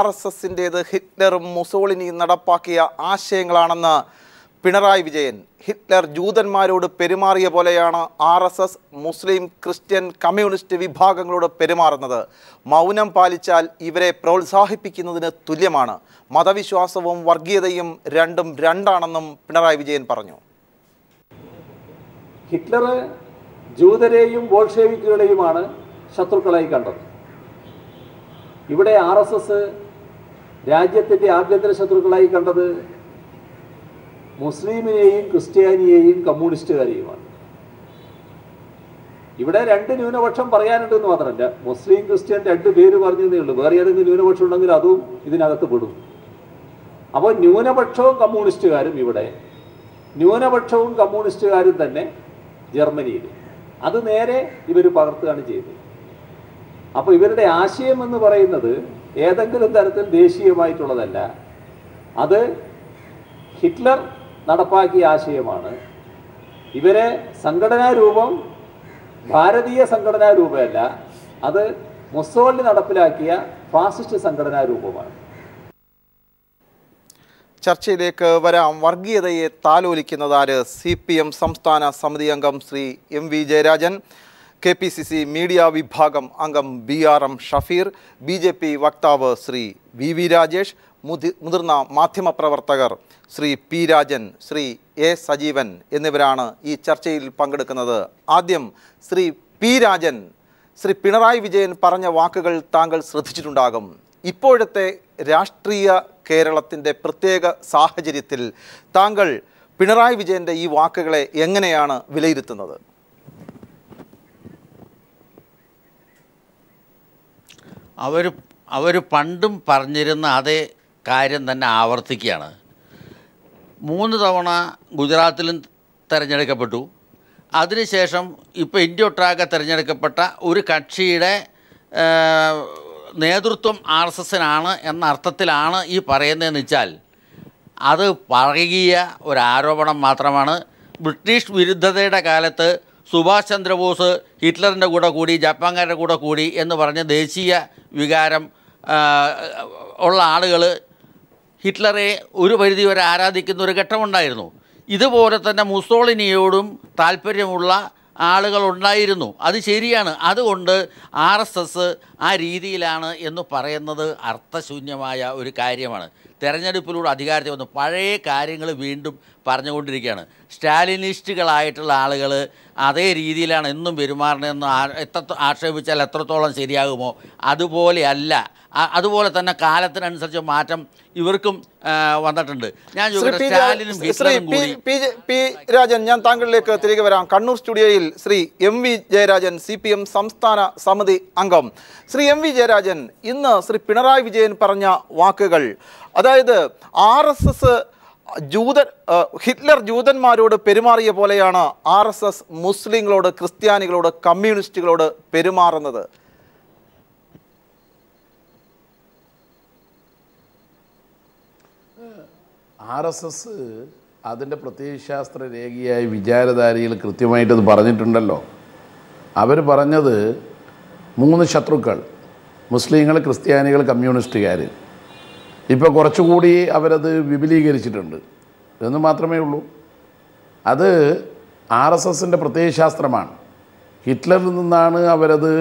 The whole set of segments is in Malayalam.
RSSന്റേത് ഹിറ്റ്ലറും മുസോളിനിയും നടപ്പാക്കിയ ആശയങ്ങളാണെന്ന് പിണറായി വിജയൻ. ഹിറ്റ്ലർ ജൂതന്മാരോട് പെരുമാറിയ പോലെയാണ് RSS മുസ്ലിം, ക്രിസ്ത്യൻ, കമ്മ്യൂണിസ്റ്റ് വിഭാഗങ്ങളോട് പെരുമാറുന്നത്. മൗനം പാലിച്ചാൽ ഇവരെ പ്രോത്സാഹിപ്പിക്കുന്നതിന് തുല്യമാണ്. മതവിശ്വാസവും വർഗീയതയും രണ്ടും രണ്ടാണെന്നും പിണറായി വിജയൻ പറഞ്ഞു. ഹിറ്റ്ലർ ജൂതരെയും ബോൾഷെവിക്കുകളെയുമാണ് ശത്രുക്കളായി കണ്ടത്. ഇവിടെ RSS രാജ്യത്തിൻ്റെ ആഭ്യന്തര ശത്രുക്കളായി കണ്ടത് മുസ്ലിമിനെയും ക്രിസ്ത്യാനിയെയും കമ്മ്യൂണിസ്റ്റുകാരെയുമാണ്. ഇവിടെ രണ്ട് ന്യൂനപക്ഷം പറയാനുണ്ടെന്ന് മാത്രമല്ല, മുസ്ലിം ക്രിസ്ത്യൻ രണ്ട് പേര് പറഞ്ഞതേ ഉള്ളൂ. വേറെ ഏതെങ്കിലും ന്യൂനപക്ഷം ഉണ്ടെങ്കിൽ അതും ഇതിനകത്ത് പെടും. അപ്പോൾ ന്യൂനപക്ഷവും കമ്മ്യൂണിസ്റ്റുകാരും ഇവിടെ, ന്യൂനപക്ഷവും കമ്മ്യൂണിസ്റ്റുകാരും തന്നെ ജർമ്മനിയിൽ, അത് നേരെ ഇവർ പകർത്തുകയാണ് ചെയ്തത്. അപ്പോൾ ഇവരുടെ ആശയം എന്ന് പറയുന്നത് ഏതെങ്കിലും തരത്തിൽ ദേശീയമായിട്ടുള്ളതല്ല, അത് ഹിറ്റ്ലർ നടപ്പാക്കിയ ആശയമാണ്. ഇവരെ സംഘടനാ രൂപം ഭാരതീയ സംഘടനാ രൂപമല്ല, അത് മുസോളിനി നടപ്പിലാക്കിയ ഫാസിസ്റ്റ് സംഘടനാ രൂപമാണ്. ചർച്ചയിലേക്ക് വരാം. വർഗീയതയെ താലോലിക്കുന്നതാര്? CPM സംസ്ഥാന സമിതി അംഗം Shri MV Jayarajan, KPCC media വിഭാഗം അംഗം BRM ഷഫീർ, BJP വക്താവ് ശ്രീ VV രാജേഷ്, മുതിർന്ന മാധ്യമപ്രവർത്തകർ ശ്രീ P രാജൻ, ശ്രീ A സജീവൻ എന്നിവരാണ് ഈ ചർച്ചയിൽ പങ്കെടുക്കുന്നത്. ആദ്യം ശ്രീ P രാജൻ, ശ്രീ പിണറായി വിജയൻ പറഞ്ഞ വാക്കുകൾ താങ്കൾ ശ്രദ്ധിച്ചിട്ടുണ്ടാകും. ഇപ്പോഴത്തെ രാഷ്ട്രീയ കേരളത്തിൻ്റെ പ്രത്യേക സാഹചര്യത്തിൽ താങ്കൾ പിണറായി വിജയൻ്റെ ഈ വാക്കുകളെ എങ്ങനെയാണ് വിലയിരുത്തുന്നത്? അവർ പണ്ടും പറഞ്ഞിരുന്ന അതേ കാര്യം തന്നെ ആവർത്തിക്കുകയാണ്. 3 തവണ ഗുജറാത്തിലും തിരഞ്ഞെടുക്കപ്പെട്ടു. അതിനുശേഷം ഇപ്പോൾ ഇന്ത്യ ഒട്ടാകെ തിരഞ്ഞെടുക്കപ്പെട്ട ഒരു കക്ഷിയുടെ നേതൃത്വം RSSനാണ് എന്ന അർത്ഥത്തിലാണ് ഈ പറയുന്നതെന്ന് വെച്ചാൽ അത് പഴകിയ ഒരാരോപണം മാത്രമാണ്. ബ്രിട്ടീഷ് വിരുദ്ധതയുടെ കാലത്ത് സുഭാഷ് ചന്ദ്രബോസ് ഹിറ്റ്ലറിൻ്റെ കൂടെ കൂടി, ജപ്പാൻകാരുടെ കൂടെ കൂടി എന്ന് പറഞ്ഞ് ദേശീയ വികാരം ഉള്ള ആളുകൾ ഹിറ്റ്ലറെ ഒരു പരിധി വരെ ആരാധിക്കുന്ന ഒരു ഘട്ടമുണ്ടായിരുന്നു. ഇതുപോലെ തന്നെ മുസോളിനിയോടും താല്പര്യമുള്ള ആളുകളുണ്ടായിരുന്നു. അത് ശരിയാണ്. അതുകൊണ്ട് RSS ആ രീതിയിലാണ് എന്ന് പറയുന്നത് അർത്ഥശൂന്യമായ ഒരു കാര്യമാണ്. തെരഞ്ഞെടുപ്പിലൂടെ അധികാരത്തിൽ വന്നു പഴയ കാര്യങ്ങൾ വീണ്ടും പറഞ്ഞുകൊണ്ടിരിക്കുകയാണ്. സ്റ്റാലിനിസ്റ്റുകളായിട്ടുള്ള ആളുകൾ അതേ രീതിയിലാണ് എന്നും പെരുമാറണമെന്ന് ആക്ഷേപിച്ചാൽ എത്രത്തോളം ശരിയാകുമോ അതുപോലെയല്ല. അതുപോലെ തന്നെ കാലത്തിനനുസരിച്ച് മാറ്റം ഇവർക്കും വന്നിട്ടുണ്ട്. ഞാൻ സ്റ്റാലിനും ഹിറ്റ്ലറും കൂടി. P രാജൻ, ഞാൻ താങ്കളിലേക്ക് തിരികെ വരാം. കണ്ണൂർ സ്റ്റുഡിയോയിൽ ശ്രീ MV ജയരാജൻ, CPM സംസ്ഥാന സമിതി അംഗം. ശ്രീ MV ജയരാജൻ, ഇന്ന് ശ്രീ പിണറായി വിജയൻ പറഞ്ഞ വാക്കുകൾ, അതായത് RSS ഹിറ്റ്ലർ ജൂതന്മാരോട് പെരുമാറിയ പോലെയാണ് RSS മുസ്ലിങ്ങളോട്, ക്രിസ്ത്യാനികളോട്, കമ്മ്യൂണിസ്റ്റുകളോട് പെരുമാറുന്നത്. RSS അതിൻ്റെ പ്രത്യയശാസ്ത്ര രേഖയായി വിചാരധാരയിൽ കൃത്യമായിട്ടത് പറഞ്ഞിട്ടുണ്ടല്ലോ. അവർ പറഞ്ഞത് 3 ശത്രുക്കൾ: മുസ്ലിങ്ങൾ, ക്രിസ്ത്യാനികൾ, കമ്മ്യൂണിസ്റ്റുകാർ. ഇപ്പോൾ കുറച്ചുകൂടി അവരത് വിപുലീകരിച്ചിട്ടുണ്ട് എന്ന് മാത്രമേ ഉള്ളൂ. അത് RSSൻ്റെ പ്രത്യയശാസ്ത്രമാണ്. ഹിറ്റ്ലറിൽ നിന്നാണ് അവരത്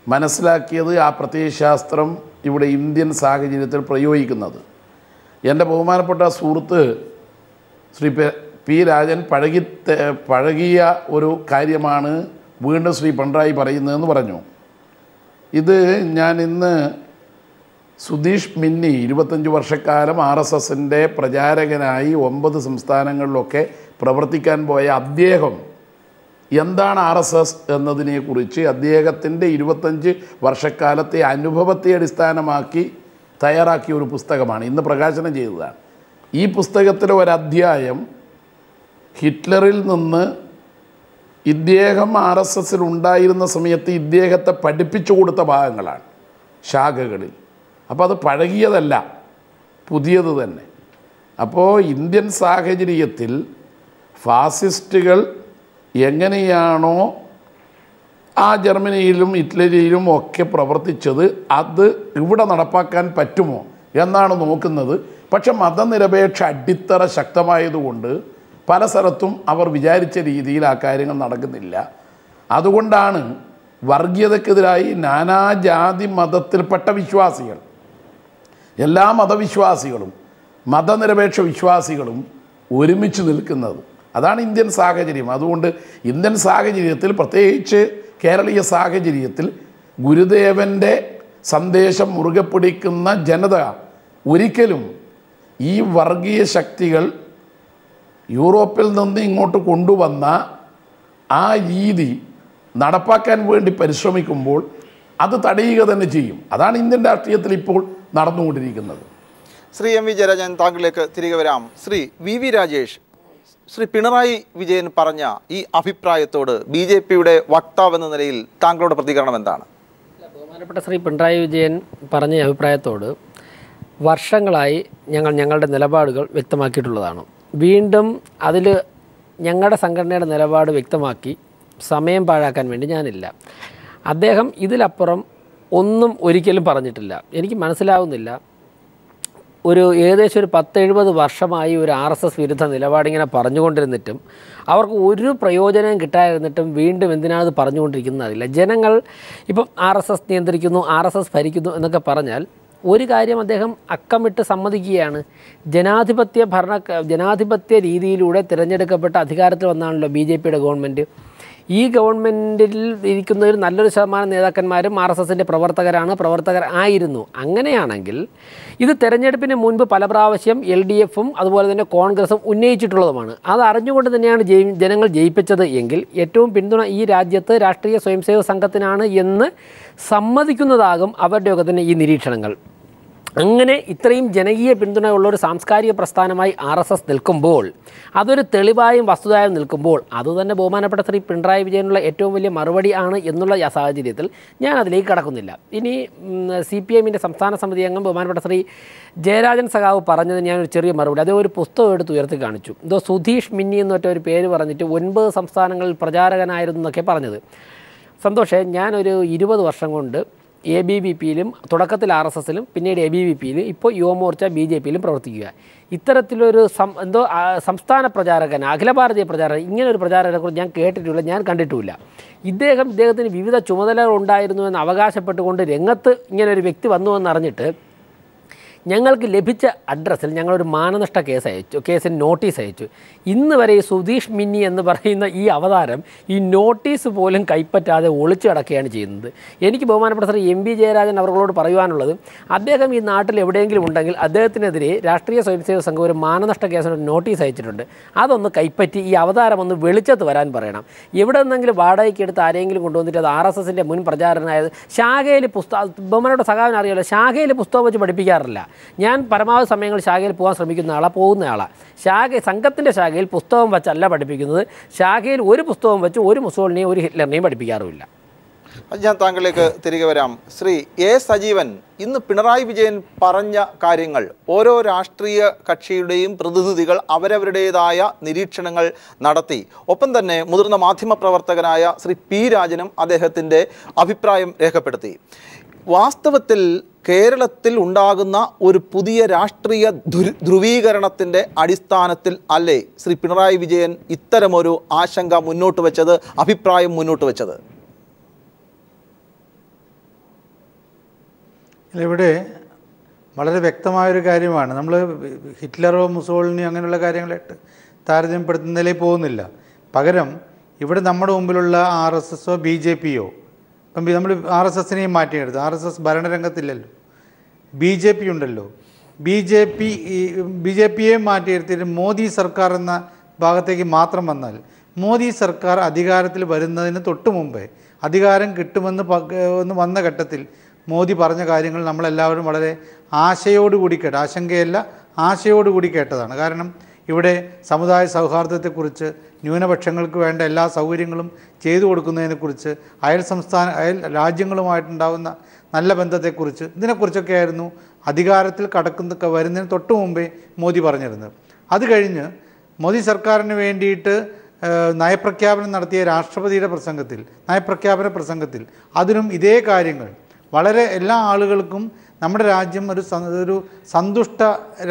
മനസ്സിലാക്കിയത്, ആ പ്രത്യയശാസ്ത്രം ഇവിടെ ഇന്ത്യൻ സാഹചര്യത്തിൽ പ്രയോഗിക്കുന്നത്. എൻ്റെ ബഹുമാനപ്പെട്ട സുഹൃത്ത് ശ്രീ P രാജൻ പഴകിയ ഒരു കാര്യമാണ് വീണ്ടും ശ്രീ പിണറായി പറയുന്നതെന്ന് പറഞ്ഞു. ഇത് ഞാൻ ഇന്ന് സുധീഷ് മിന്നി 25 വർഷക്കാലം RSSൻ്റെ പ്രചാരകനായി 9 സംസ്ഥാനങ്ങളിലൊക്കെ പ്രവർത്തിക്കാൻ പോയ അദ്ദേഹം എന്താണ് RSS എന്നതിനെക്കുറിച്ച് അദ്ദേഹത്തിൻ്റെ 25 വർഷക്കാലത്തെ അനുഭവത്തെ അടിസ്ഥാനമാക്കി തയ്യാറാക്കിയ ഒരു പുസ്തകമാണ്, ഇന്ന് പ്രകാശനം ചെയ്തതാണ്. ഈ പുസ്തകത്തിലെ ഒരധ്യായം ഹിറ്റ്ലറിൽ നിന്ന് ഇദ്ദേഹം RSSൽ ഉണ്ടായിരുന്ന സമയത്ത് ഇദ്ദേഹത്തെ പഠിപ്പിച്ചു കൊടുത്ത ഭാഗങ്ങളാണ്, ശാഖകളിൽ. അപ്പോൾ അത് പഴകിയതല്ല, പുതിയത് തന്നെ. അപ്പോൾ ഇന്ത്യൻ സാഹചര്യത്തിൽ ഫാസിസ്റ്റുകൾ എങ്ങനെയാണോ ആ ജർമ്മനിയിലും ഇറ്റലിയിലും ഒക്കെ പ്രവർത്തിച്ചത് അത് ഇവിടെ നടപ്പാക്കാൻ പറ്റുമോ എന്നാണ് നോക്കുന്നത്. പക്ഷെ മതനിരപേക്ഷ അടിത്തറ ശക്തമായതുകൊണ്ട് പല സ്ഥലത്തും അവർ വിചാരിച്ച രീതിയിൽ ആ കാര്യങ്ങൾ നടക്കുന്നില്ല. അതുകൊണ്ടാണ് വർഗീയതക്കെതിരായി നാനാജാതി മതത്തിൽപ്പെട്ട വിശ്വാസികൾ, എല്ലാ മതവിശ്വാസികളും മതനിരപേക്ഷ വിശ്വാസികളും ഒരുമിച്ച് നിൽക്കുന്നത്. അതാണ് ഇന്ത്യൻ സാഹചര്യം. അതുകൊണ്ട് ഇന്ത്യൻ സാഹചര്യത്തിൽ, പ്രത്യേകിച്ച് കേരളീയ സാഹചര്യത്തിൽ, ഗുരുദേവൻ്റെ സന്ദേശം മുറുകെ പിടിക്കുന്ന ജനത ഒരിക്കലും ഈ വർഗീയ ശക്തികൾ യൂറോപ്പിൽ നിന്ന് ഇങ്ങോട്ട് കൊണ്ടുവന്ന ആ രീതി നടപ്പാക്കാൻ വേണ്ടി പരിശ്രമിക്കുമ്പോൾ അത് തടയുക തന്നെ ചെയ്യും. അതാണ് ഇന്ത്യൻ രാഷ്ട്രീയത്തിൽ ഇപ്പോൾ നടന്നുകൊണ്ടിരിക്കുന്നത്. ശ്രീ എം വി ജയരാജൻ, താങ്കളിലേക്ക് തിരികെ വരാം. ശ്രീ വി വി രാജേഷ്, ശ്രീ പിണറായി വിജയൻ പറഞ്ഞ ഈ അഭിപ്രായത്തോട് BJPയുടെ വക്താവെന്ന നിലയിൽ താങ്കളുടെ പ്രതികരണം എന്താണ്? ബഹുമാനപ്പെട്ട ശ്രീ പിണറായി വിജയൻ പറഞ്ഞ അഭിപ്രായത്തോട് വർഷങ്ങളായി ഞങ്ങളുടെ നിലപാടുകൾ വ്യക്തമാക്കിയിട്ടുള്ളതാണ്. വീണ്ടും അതിൽ ഞങ്ങളുടെ സംഘടനയുടെ നിലപാട് വ്യക്തമാക്കി സമയം പാഴാക്കാൻ വേണ്ടി ഞാനില്ല. അദ്ദേഹം ഇതിലപ്പുറം ഒന്നും ഒരിക്കലും പറഞ്ഞിട്ടില്ല. എനിക്ക് മനസ്സിലാവുന്നില്ല, ഏകദേശം ഒരു 10-70 വർഷമായി ഒരു RSS വിരുദ്ധ നിലപാടിങ്ങനെ പറഞ്ഞുകൊണ്ടിരുന്നിട്ടും അവർക്ക് ഒരു പ്രയോജനം കിട്ടാതിരുന്നിട്ടും വീണ്ടും എന്തിനാണ് ഇത് പറഞ്ഞുകൊണ്ടിരിക്കുന്നതറിയില്ല. ജനങ്ങൾ ഇപ്പം RSS നിയന്ത്രിക്കുന്നു, RSS ഭരിക്കുന്നു എന്നൊക്കെ പറഞ്ഞാൽ ഒരു കാര്യം അദ്ദേഹം അക്കമിട്ട് സമ്മതിക്കുകയാണ്. ജനാധിപത്യ രീതിയിലൂടെ തിരഞ്ഞെടുക്കപ്പെട്ട അധികാരത്തിൽ വന്നാണല്ലോ BJPയുടെ ഗവൺമെൻറ്. ഈ ഗവൺമെൻറ്റിൽ ഇരിക്കുന്നതിൽ നല്ലൊരു ശതമാനം നേതാക്കന്മാരും RSSൻ്റെ പ്രവർത്തകർ ആയിരുന്നു. അങ്ങനെയാണെങ്കിൽ ഇത് തെരഞ്ഞെടുപ്പിന് മുൻപ് പല പ്രാവശ്യം LDFും അതുപോലെ തന്നെ കോൺഗ്രസും ഉന്നയിച്ചിട്ടുള്ളതുമാണ്. അത് അറിഞ്ഞുകൊണ്ട് തന്നെയാണ് ജനങ്ങൾ ജയിപ്പിച്ചത് എങ്കിൽ ഏറ്റവും പിന്തുണ ഈ രാജ്യത്ത് രാഷ്ട്രീയ സ്വയംസേവക സംഘത്തിനാണ് എന്ന് സമ്മതിക്കുന്നതാകും അവരുടെയൊക്കെ തന്നെ ഈ നിരീക്ഷണങ്ങൾ. അങ്ങനെ ഇത്രയും ജനകീയ പിന്തുണയുള്ള ഒരു സാംസ്കാരിക പ്രസ്ഥാനമായി RSS നിൽക്കുമ്പോൾ, അതൊരു തെളിവായും വസ്തുതായും നിൽക്കുമ്പോൾ, അതുതന്നെ ബഹുമാനപ്പെട്ട ശ്രീ പിണറായി വിജയനുള്ള ഏറ്റവും വലിയ മറുപടി ആണ് എന്നുള്ള സാഹചര്യത്തിൽ ഞാൻ അതിലേക്ക് കടക്കുന്നില്ല. ഇനി CPMൻ്റെ സംസ്ഥാന സമിതി അംഗം ബഹുമാനപ്പെട്ട ശ്രീ ജയരാജൻ സഖാവ് പറഞ്ഞത് ഞാനൊരു ചെറിയ മറുപടി, അതേ ഒരു പുസ്തകം എടുത്ത് ഉയർത്തി കാണിച്ചു. എന്തോ സുധീഷ് മിന്നി എന്നൊറ്റ ഒരു പേര് പറഞ്ഞിട്ട് 9 സംസ്ഥാനങ്ങളിൽ പ്രചാരകനായിരുന്നു എന്നൊക്കെ പറഞ്ഞത്. സന്തോഷേ, ഞാനൊരു 20 വർഷം കൊണ്ട് ABVPയിലും തുടക്കത്തിൽ RSSലും പിന്നീട് ABVPയിലും ഇപ്പോൾ യുവമോർച്ച BJPയിലും പ്രവർത്തിക്കുക. ഇത്തരത്തിലൊരു സംസ്ഥാന പ്രചാരകൻ, അഖില ഭാരതീയ പ്രചാരകൻ, ഇങ്ങനൊരു പ്രചാരകനെക്കുറിച്ച് ഞാൻ കേട്ടിട്ടില്ല, ഞാൻ കണ്ടിട്ടുമില്ല. ഇദ്ദേഹത്തിന് വിവിധ ചുമതലകൾ ഉണ്ടായിരുന്നു എന്ന് അവകാശപ്പെട്ടുകൊണ്ട് രംഗത്ത് ഇങ്ങനൊരു വ്യക്തി വന്നുവെന്നറിഞ്ഞിട്ട് ഞങ്ങൾക്ക് ലഭിച്ച അഡ്രസ്സിൽ ഞങ്ങളൊരു മാനനഷ്ട കേസിന് നോട്ടീസ് അയച്ചു. ഇന്ന് വരെ ഈ സുധീഷ് മിന്നി എന്ന് പറയുന്ന ഈ അവതാരം ഈ നോട്ടീസ് പോലും കൈപ്പറ്റാതെ ഒളിച്ചു കിടക്കുകയാണ് ചെയ്യുന്നത്. എനിക്ക് ബഹുമാനപ്പെട്ട ശ്രീ MV ജയരാജൻ അവർകളോട് പറയുവാനുള്ളത്, അദ്ദേഹം ഈ നാട്ടിൽ എവിടെയെങ്കിലും ഉണ്ടെങ്കിൽ അദ്ദേഹത്തിനെതിരെ രാഷ്ട്രീയ സ്വയംസേവക സംഘം ഒരു മാനനഷ്ട കേസിന് നോട്ടീസ് അയച്ചിട്ടുണ്ട്. അതൊന്ന് കൈപ്പറ്റി ഈ അവതാരം ഒന്ന് വെളിച്ചത്ത് വരാൻ പറയണം. എവിടെ നിന്നെങ്കിലും വാടകയ്ക്ക് എടുത്ത് ആരെങ്കിലും കൊണ്ടുവന്നിട്ട് അത് RSSൻ്റെ മുൻ പ്രചാരനായത് ശാഖയിൽ ബഹുമാനപ്പെട്ട സഖാവിന് അറിയാമല്ലോ, ശാഖയിൽ പുസ്തകം വെച്ച് പഠിപ്പിക്കാറില്ല. ഞാൻ പരമാവധി സമയങ്ങളിൽ ശാഖയിൽ പോകാൻ ശ്രമിക്കുന്ന പോകുന്ന ആളാണ്. സംഘത്തിൻ്റെ ശാഖയിൽ പുസ്തകം വെച്ചല്ല പഠിപ്പിക്കുന്നത്. ശാഖയിൽ ഒരു പുസ്തകം വെച്ച് ഒരു മുസോളിനെയും ഒരു ഹിറ്റ്ലറിനെയും പഠിപ്പിക്കാറുമില്ല. ഞാൻ താങ്കളിലേക്ക് തിരികെ വരാം. ശ്രീ A സജീവൻ, ഇന്ന് പിണറായി വിജയൻ പറഞ്ഞ കാര്യങ്ങൾ ഓരോ രാഷ്ട്രീയ കക്ഷിയുടെയും പ്രതിനിധികൾ അവരവരുടേതായ നിരീക്ഷണങ്ങൾ നടത്തി. ഒപ്പം തന്നെ മുതിർന്ന മാധ്യമപ്രവർത്തകനായ ശ്രീ P രാജനും അദ്ദേഹത്തിൻ്റെ അഭിപ്രായം രേഖപ്പെടുത്തി. വാസ്തവത്തിൽ കേരളത്തിൽ ഉണ്ടാകുന്ന ഒരു പുതിയ രാഷ്ട്രീയ ധ്രുവീകരണത്തിൻ്റെ അടിസ്ഥാനത്തിൽ അല്ലേ ശ്രീ പിണറായി വിജയൻ ഇത്തരമൊരു ആശങ്ക മുന്നോട്ട് വെച്ചത്, അഭിപ്രായം മുന്നോട്ട് വെച്ചത്? ഇവിടെ വളരെ വ്യക്തമായൊരു കാര്യമാണ്. നമ്മൾ ഹിറ്റ്ലറോ മുസോളിനിയോ അങ്ങനെയുള്ള കാര്യങ്ങളായിട്ട് താരതമ്യപ്പെടുത്തുന്നതിലേക്ക് പോകുന്നില്ല. പകരം ഇവിടെ നമ്മുടെ മുമ്പിലുള്ള RSSോ BJPയോ, ഇപ്പം നമ്മൾ RSSനെയും മാറ്റിയെടുത്തു. RSS ഭരണരംഗത്തില്ലല്ലോ, BJP ഉണ്ടല്ലോ. BJPയെ മാറ്റിയെടുത്തിട്ട് മോദി സർക്കാർ എന്ന ഭാഗത്തേക്ക് മാത്രം വന്നാൽ, മോദി സർക്കാർ അധികാരത്തിൽ വരുന്നതിന് തൊട്ട് മുമ്പേ അധികാരം കിട്ടുമെന്ന് വന്ന ഘട്ടത്തിൽ മോദി പറഞ്ഞ കാര്യങ്ങൾ നമ്മളെല്ലാവരും വളരെ ആശയോടുകൂടി ആശങ്കയല്ല ആശയോടുകൂടി കേട്ടതാണ്. കാരണം ഇവിടെ സമുദായ സൗഹാർദ്ദത്തെക്കുറിച്ച്, ന്യൂനപക്ഷങ്ങൾക്ക് വേണ്ട എല്ലാ സൗകര്യങ്ങളും ചെയ്തു കൊടുക്കുന്നതിനെക്കുറിച്ച്, അയൽ രാജ്യങ്ങളുമായിട്ടുണ്ടാകുന്ന നല്ല ബന്ധത്തെക്കുറിച്ച്, ഇതിനെക്കുറിച്ചൊക്കെയായിരുന്നു അധികാരത്തിൽ വരുന്നതിന് തൊട്ട് മുമ്പേ മോദി പറഞ്ഞിരുന്നത്. അത് കഴിഞ്ഞ് മോദി സർക്കാരിന് വേണ്ടിയിട്ട് നയപ്രഖ്യാപനം നടത്തിയ രാഷ്ട്രപതിയുടെ നയപ്രഖ്യാപന പ്രസംഗത്തിൽ അതിനും ഇതേ കാര്യങ്ങൾ വളരെ എല്ലാ ആളുകൾക്കും നമ്മുടെ രാജ്യം ഒരു സന്തുഷ്ട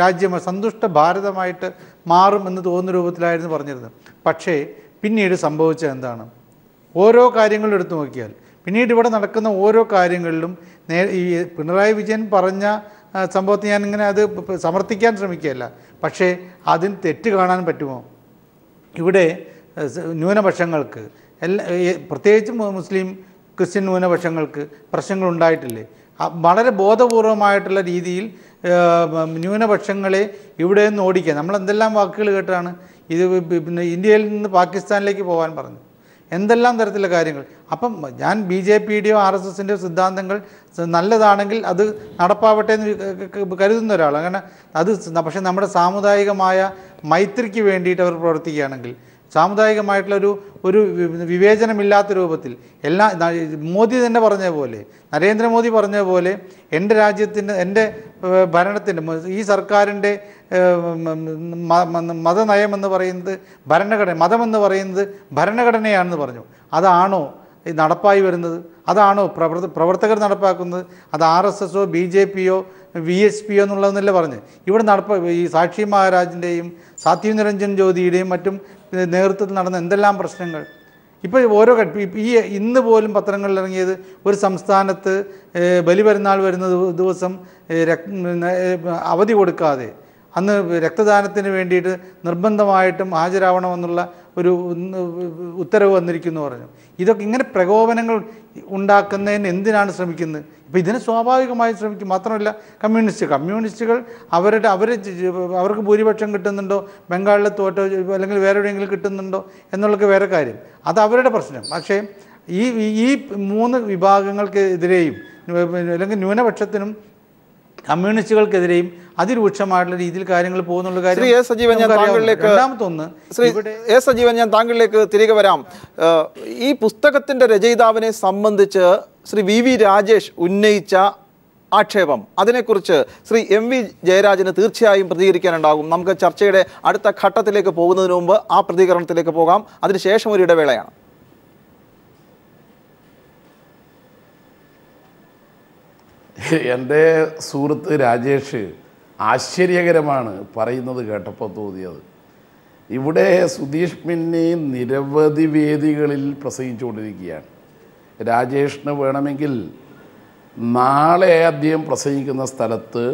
രാജ്യമാണ്, സന്തുഷ്ട ഭാരതമായിട്ട് മാറും എന്ന് തോന്നുന്ന രൂപത്തിലായിരുന്നു പറഞ്ഞിരുന്നത്. പക്ഷേ പിന്നീട് സംഭവിച്ചത് എന്താണ്? ഓരോ കാര്യങ്ങളും എടുത്തു നോക്കിയാൽ പിന്നീട് ഇവിടെ നടക്കുന്ന ഓരോ കാര്യങ്ങളിലും ഈ പിണറായി വിജയൻ പറഞ്ഞ സംഭവത്തെ ഞാനിങ്ങനെ അത് സമർത്ഥിക്കാൻ ശ്രമിക്കുകയല്ല, പക്ഷേ അതിന് തെറ്റ് കാണാൻ പറ്റുമോ? ഇവിടെ ന്യൂനപക്ഷങ്ങൾക്ക് പ്രത്യേകിച്ചും മുസ്ലിം ക്രിസ്ത്യൻ ന്യൂനപക്ഷങ്ങൾക്ക് പ്രശ്നങ്ങളുണ്ടായിട്ടില്ലേ? വളരെ ബോധപൂർവമായിട്ടുള്ള രീതിയിൽ ന്യൂനപക്ഷങ്ങളെ ഇവിടെ നിന്ന് ഓടിക്കുക. നമ്മൾ എന്തെല്ലാം വാക്കുകൾ കേട്ടാണ് ഇത് പിന്നെ ഇന്ത്യയിൽ നിന്ന് പാകിസ്ഥാനിലേക്ക് പോകാൻ പറഞ്ഞു, എന്തെല്ലാം തരത്തിലുള്ള കാര്യങ്ങൾ. അപ്പം ഞാൻ BJPയുടെയോ RSSൻ്റെയോ സിദ്ധാന്തങ്ങൾ നല്ലതാണെങ്കിൽ അത് നടപ്പാവട്ടെ എന്ന് കരുതുന്ന ഒരാളാണ്. കാരണം അത് പക്ഷേ നമ്മുടെ സാമുദായികമായ മൈത്രിക്ക് വേണ്ടിയിട്ട് അവർ പ്രവർത്തിക്കുകയാണെങ്കിൽ, സാമുദായികമായിട്ടുള്ളൊരു വിവേചനമില്ലാത്ത രൂപത്തിൽ മോദി തന്നെ പറഞ്ഞ പോലെ, നരേന്ദ്രമോദി പറഞ്ഞ പോലെ എൻ്റെ രാജ്യത്തിൻ്റെ, എൻ്റെ ഭരണത്തിൻ്റെ, ഈ സർക്കാരിൻ്റെ മതനയമെന്ന് പറയുന്നത് മതമെന്ന് പറയുന്നത് ഭരണഘടനയാണെന്ന് പറഞ്ഞു. അതാണോ നടപ്പായി വരുന്നത്? അതാണോ പ്രവർത്തകർ നടപ്പാക്കുന്നത്? അത് RSSോ BJPയോ VSPയോ എന്നുള്ളതെന്നല്ല പറഞ്ഞ് ഇവിടെ ഈ സാക്ഷി മഹാരാജിൻ്റെയും സാത്വിക് നിരഞ്ജൻ ജ്യോതിയുടെയും മറ്റും നേതൃത്വത്തിൽ നടന്ന എന്തെല്ലാം പ്രശ്നങ്ങൾ. ഇപ്പോൾ ഓരോ ഇന്ന് പോലും പത്രങ്ങളിൽ ഇറങ്ങിയത് ഒരു സംസ്ഥാനത്ത് ബലിപെരുന്നാൾ വരുന്ന ദിവസം അവധി കൊടുക്കാതെ അന്ന് രക്തദാനത്തിന് വേണ്ടിയിട്ട് നിർബന്ധമായിട്ടും ഹാജരാവണമെന്നുള്ള ഒരു ഉത്തരവ് വന്നിരിക്കുന്നു പറഞ്ഞു. ഇതൊക്കെ ഇങ്ങനെ പ്രകോപനങ്ങൾ ഉണ്ടാക്കുന്നതിന് എന്തിനാണ് ശ്രമിക്കുന്നത്? ഇപ്പോൾ ഇതിന് സ്വാഭാവികമായും ശ്രമിക്കും. മാത്രമല്ല കമ്മ്യൂണിസ്റ്റുകൾ അവർക്ക് ഭൂരിപക്ഷം കിട്ടുന്നുണ്ടോ, ബംഗാളിലെ തോറ്റോ അല്ലെങ്കിൽ വേറെ എവിടെയെങ്കിലും കിട്ടുന്നുണ്ടോ എന്നുള്ളതൊക്കെ വേറെ കാര്യം, അത് അവരുടെ പ്രശ്നം. പക്ഷേ ഈ 3 വിഭാഗങ്ങൾക്കെതിരെയും അല്ലെങ്കിൽ ന്യൂനപക്ഷത്തിനും കമ്മ്യൂണിസ്റ്റുകൾക്കെതിരെയും അതിരൂക്ഷമായിട്ടുള്ള രീതിയിൽ കാര്യങ്ങൾ പോകുന്നുള്ള കാര്യം. സജീവൻ, ഞാൻ താങ്കളിലേക്ക് തിരികെ വരാം. ഈ പുസ്തകത്തിൻ്റെ രചയിതാവിനെ സംബന്ധിച്ച് ശ്രീ VV രാജേഷ് ഉന്നയിച്ച ആക്ഷേപം, അതിനെക്കുറിച്ച് ശ്രീ MV ജയരാജന് തീർച്ചയായും പ്രതികരിക്കാനുണ്ടാകും. നമുക്ക് ചർച്ചയുടെ അടുത്ത ഘട്ടത്തിലേക്ക് പോകുന്നതിന് മുമ്പ് ആ പ്രതികരണത്തിലേക്ക് പോകാം. അതിനുശേഷം ഒരു ഇടവേളയാണ്. എൻ്റെ സുഹൃത്ത് രാജേഷ് ആശ്ചര്യകരമാണ് പറയുന്നത് കേട്ടപ്പോൾ തോന്നിയത്. ഇവിടെ സുധീഷ് മിന്നി നിരവധി വേദികളിൽ പ്രസംഗിച്ചുകൊണ്ടിരിക്കുകയാണ്. രാജേഷിന് വേണമെങ്കിൽ നാളെ അദ്ദേഹം പ്രസംഗിക്കുന്ന സ്ഥലത്ത്